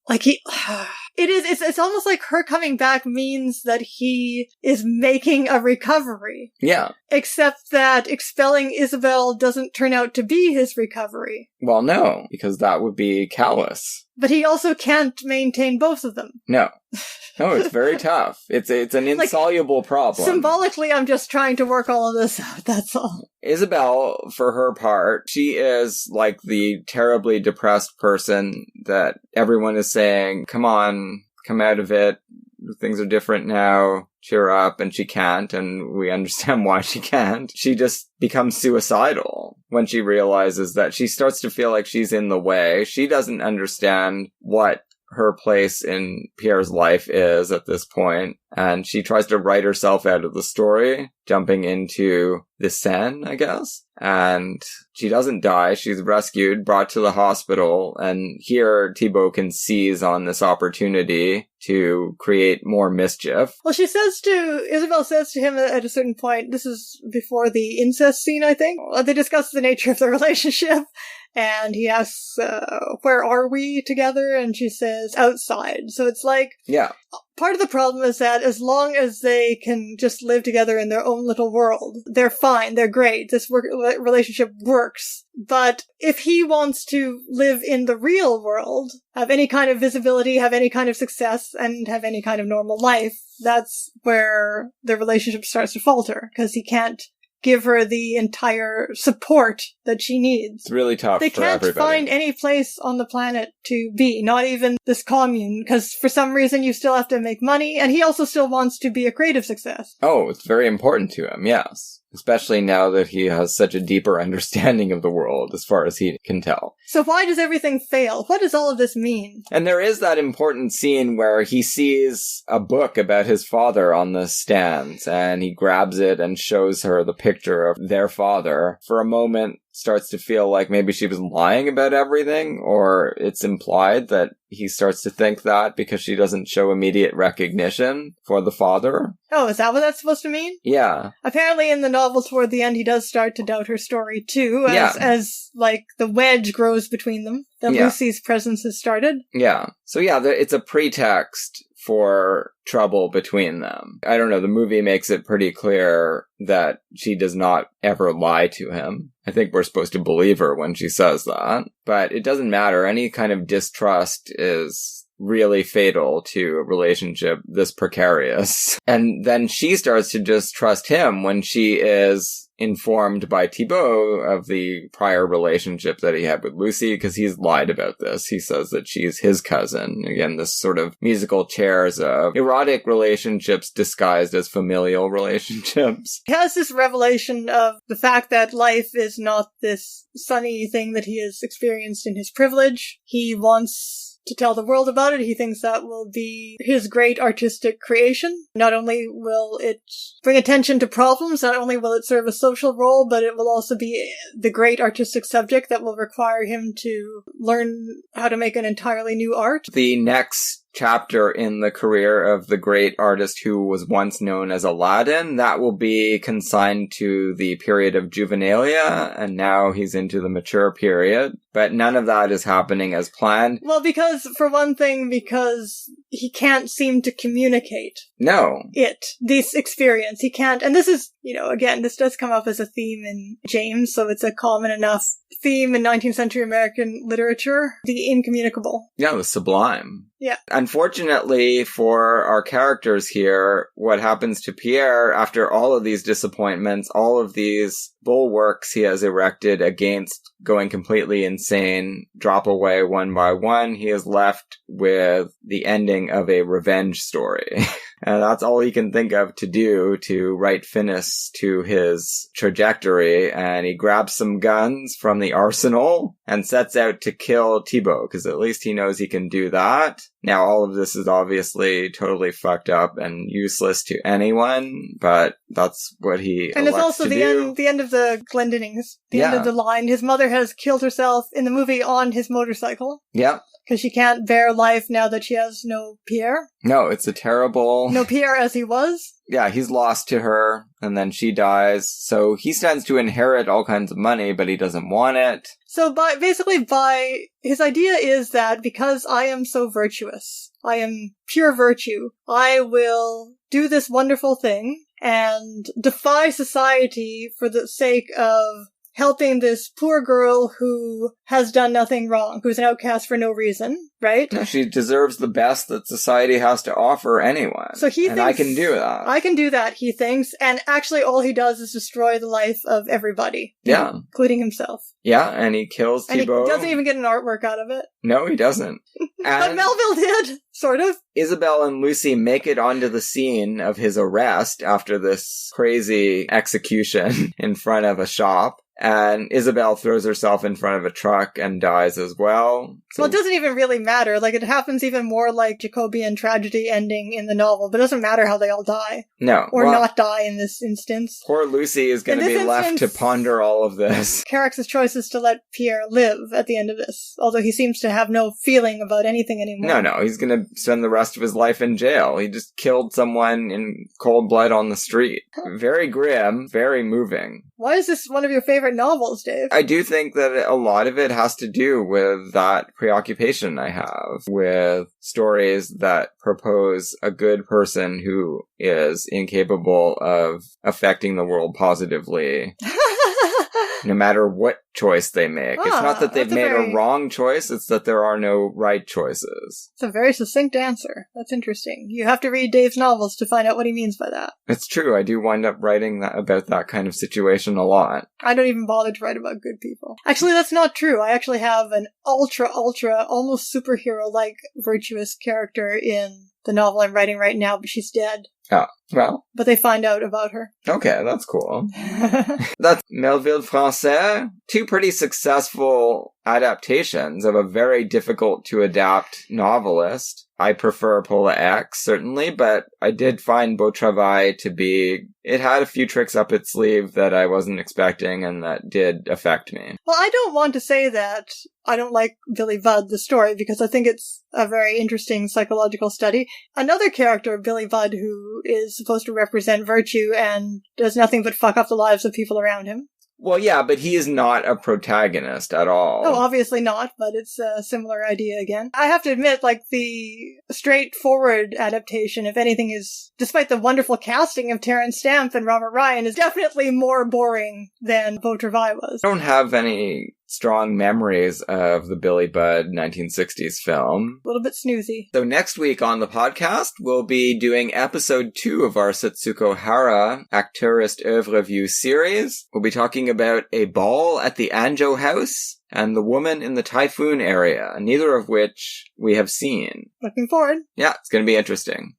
It's almost like her coming back means that he is making a recovery. Yeah. Except that expelling Isabelle doesn't turn out to be his recovery. Well, no, because that would be callous. But he also can't maintain both of them. No. No, it's very tough. It's an insoluble problem. Symbolically, I'm just trying to work all of this out, that's all. Isabelle, for her part, she is like the terribly depressed person that everyone is saying, come on, come out of it, things are different now, cheer up, and she can't, and we understand why she can't. She just becomes suicidal when she realizes that she starts to feel like she's in the way. She doesn't understand what her place in Pierre's life is at this point, and she tries to write herself out of the story, jumping into the Seine, I guess. And she doesn't die. She's rescued, brought to the hospital, and here Thibaut can seize on this opportunity to create more mischief. Well, Isabelle says to him at a certain point, this is before the incest scene, I think. They discuss the nature of the relationship, and he asks, where are we together? And she says, outside. So it's like... Yeah. Part of the problem is that as long as they can just live together in their own little world, they're fine, they're great, this relationship works. But if he wants to live in the real world, have any kind of visibility, have any kind of success, and have any kind of normal life, that's where the relationship starts to falter, because he can't give her the entire support that she needs. It's really tough for everybody. They can't find any place on the planet to be, not even this commune, because for some reason you still have to make money, and he also still wants to be a creative success. Oh, it's very important to him, yes. Especially now that he has such a deeper understanding of the world, as far as he can tell. So why does everything fail? What does all of this mean? And there is that important scene where he sees a book about his father on the stands, and he grabs it and shows her the picture of their father. For a moment, starts to feel like maybe she was lying about everything, or it's implied that he starts to think that because she doesn't show immediate recognition for the father. Oh, is that what that's supposed to mean? Yeah. Apparently in the novel toward the end, he does start to doubt her story too, as like, the wedge grows between them, that Lucy's presence has started. Yeah. So yeah, it's a pretext for trouble between them. I don't know, the movie makes it pretty clear that she does not ever lie to him. I think we're supposed to believe her when she says that. But it doesn't matter. Any kind of distrust is really fatal to a relationship this precarious. And then she starts to just trust him when she is informed by Thibault of the prior relationship that he had with Lucy, because he's lied about this. He says that she's his cousin. Again, this sort of musical chairs of erotic relationships disguised as familial relationships. He has this revelation of the fact that life is not this sunny thing that he has experienced in his privilege. He wants to tell the world about it. He thinks that will be his great artistic creation. Not only will it bring attention to problems, not only will it serve a social role, but it will also be the great artistic subject that will require him to learn how to make an entirely new art. The next chapter in the career of the great artist who was once known as Aladdin, that will be consigned to the period of juvenilia, and now he's into the mature period. But none of that is happening as planned. Well, because he can't seem to communicate. No. This experience. He can't, and this is, again, this does come up as a theme in James, so it's a common enough theme in 19th century American literature. The incommunicable. Yeah, the sublime. Yeah. Unfortunately for our characters here, what happens to Pierre after all of these disappointments, all of these bulwarks he has erected against going completely insane, drop away one by one, he is left with the ending of a revenge story. And that's all he can think of to do to write finis to his trajectory. And he grabs some guns from the arsenal and sets out to kill Thibault, because at least he knows he can do that. Now, all of this is obviously totally fucked up and useless to anyone, but that's what he and it's also the end of the Glendinings, the end of the line. His mother has killed herself in the movie on his motorcycle. Yeah. Because she can't bear life now that she has no Pierre. No, it's a terrible... No Pierre as he was. Yeah, he's lost to her, and then she dies. So he stands to inherit all kinds of money, but he doesn't want it. So his idea is that because I am so virtuous, I am pure virtue, I will do this wonderful thing and defy society for the sake of helping this poor girl who has done nothing wrong, who's an outcast for no reason, right? No, she deserves the best that society has to offer anyone. So he thinks, I can do that. I can do that, he thinks, and actually all he does is destroy the life of everybody. Yeah. Including himself. Yeah, and he kills Thibault. And he doesn't even get an artwork out of it. No, he doesn't. But Melville did, sort of. Isabel and Lucy make it onto the scene of his arrest after this crazy execution in front of a shop. And Isabel throws herself in front of a truck and dies as well. So, well, it doesn't even really matter. Like, it happens even more like Jacobean tragedy ending in the novel, but it doesn't matter how they all die. No. Or not die in this instance. Poor Lucy is going to be left to ponder all of this. Carax's choice is to let Pierre live at the end of this, although he seems to have no feeling about anything anymore. No, he's going to spend the rest of his life in jail. He just killed someone in cold blood on the street. Very grim, very moving. Why is this one of your favorite novels, Dave? I do think that a lot of it has to do with that preoccupation I have with stories that propose a good person who is incapable of affecting the world positively. No matter what choice they make. It's not that they've made a wrong choice, it's that there are no right choices. It's a very succinct answer. That's interesting. You have to read Dave's novels to find out what he means by that. It's true. I do wind up writing about that kind of situation a lot. I don't even bother to write about good people. Actually, that's not true. I actually have an ultra, almost superhero-like virtuous character in the novel I'm writing right now, but she's dead. Oh. Well, but they find out about her. okay, that's cool. That's Melville Français. 2 pretty successful adaptations of a very difficult to adapt novelist. I prefer Pola X, certainly, but I did find Beau Travail to be... It had a few tricks up its sleeve that I wasn't expecting and that did affect me. Well, I don't want to say that I don't like Billy Budd, the story, because I think it's a very interesting psychological study. Another character, Billy Budd, who is supposed to represent virtue and does nothing but fuck up the lives of people around him. Well, yeah, but he is not a protagonist at all. Oh, obviously not, but it's a similar idea again. I have to admit, like, the straightforward adaptation, if anything, is, despite the wonderful casting of Terrence Stamp and Robert Ryan, is definitely more boring than Beau Travail was. I don't have any strong memories of the Billy Budd 1960s film. A little bit snoozy. So next week on the podcast, we'll be doing episode 2 of our Setsuko Hara Acteurist Oeuvre View series. We'll be talking about a ball at the Anjo House and the woman in the typhoon area, neither of which we have seen. Looking forward. Yeah, it's going to be interesting.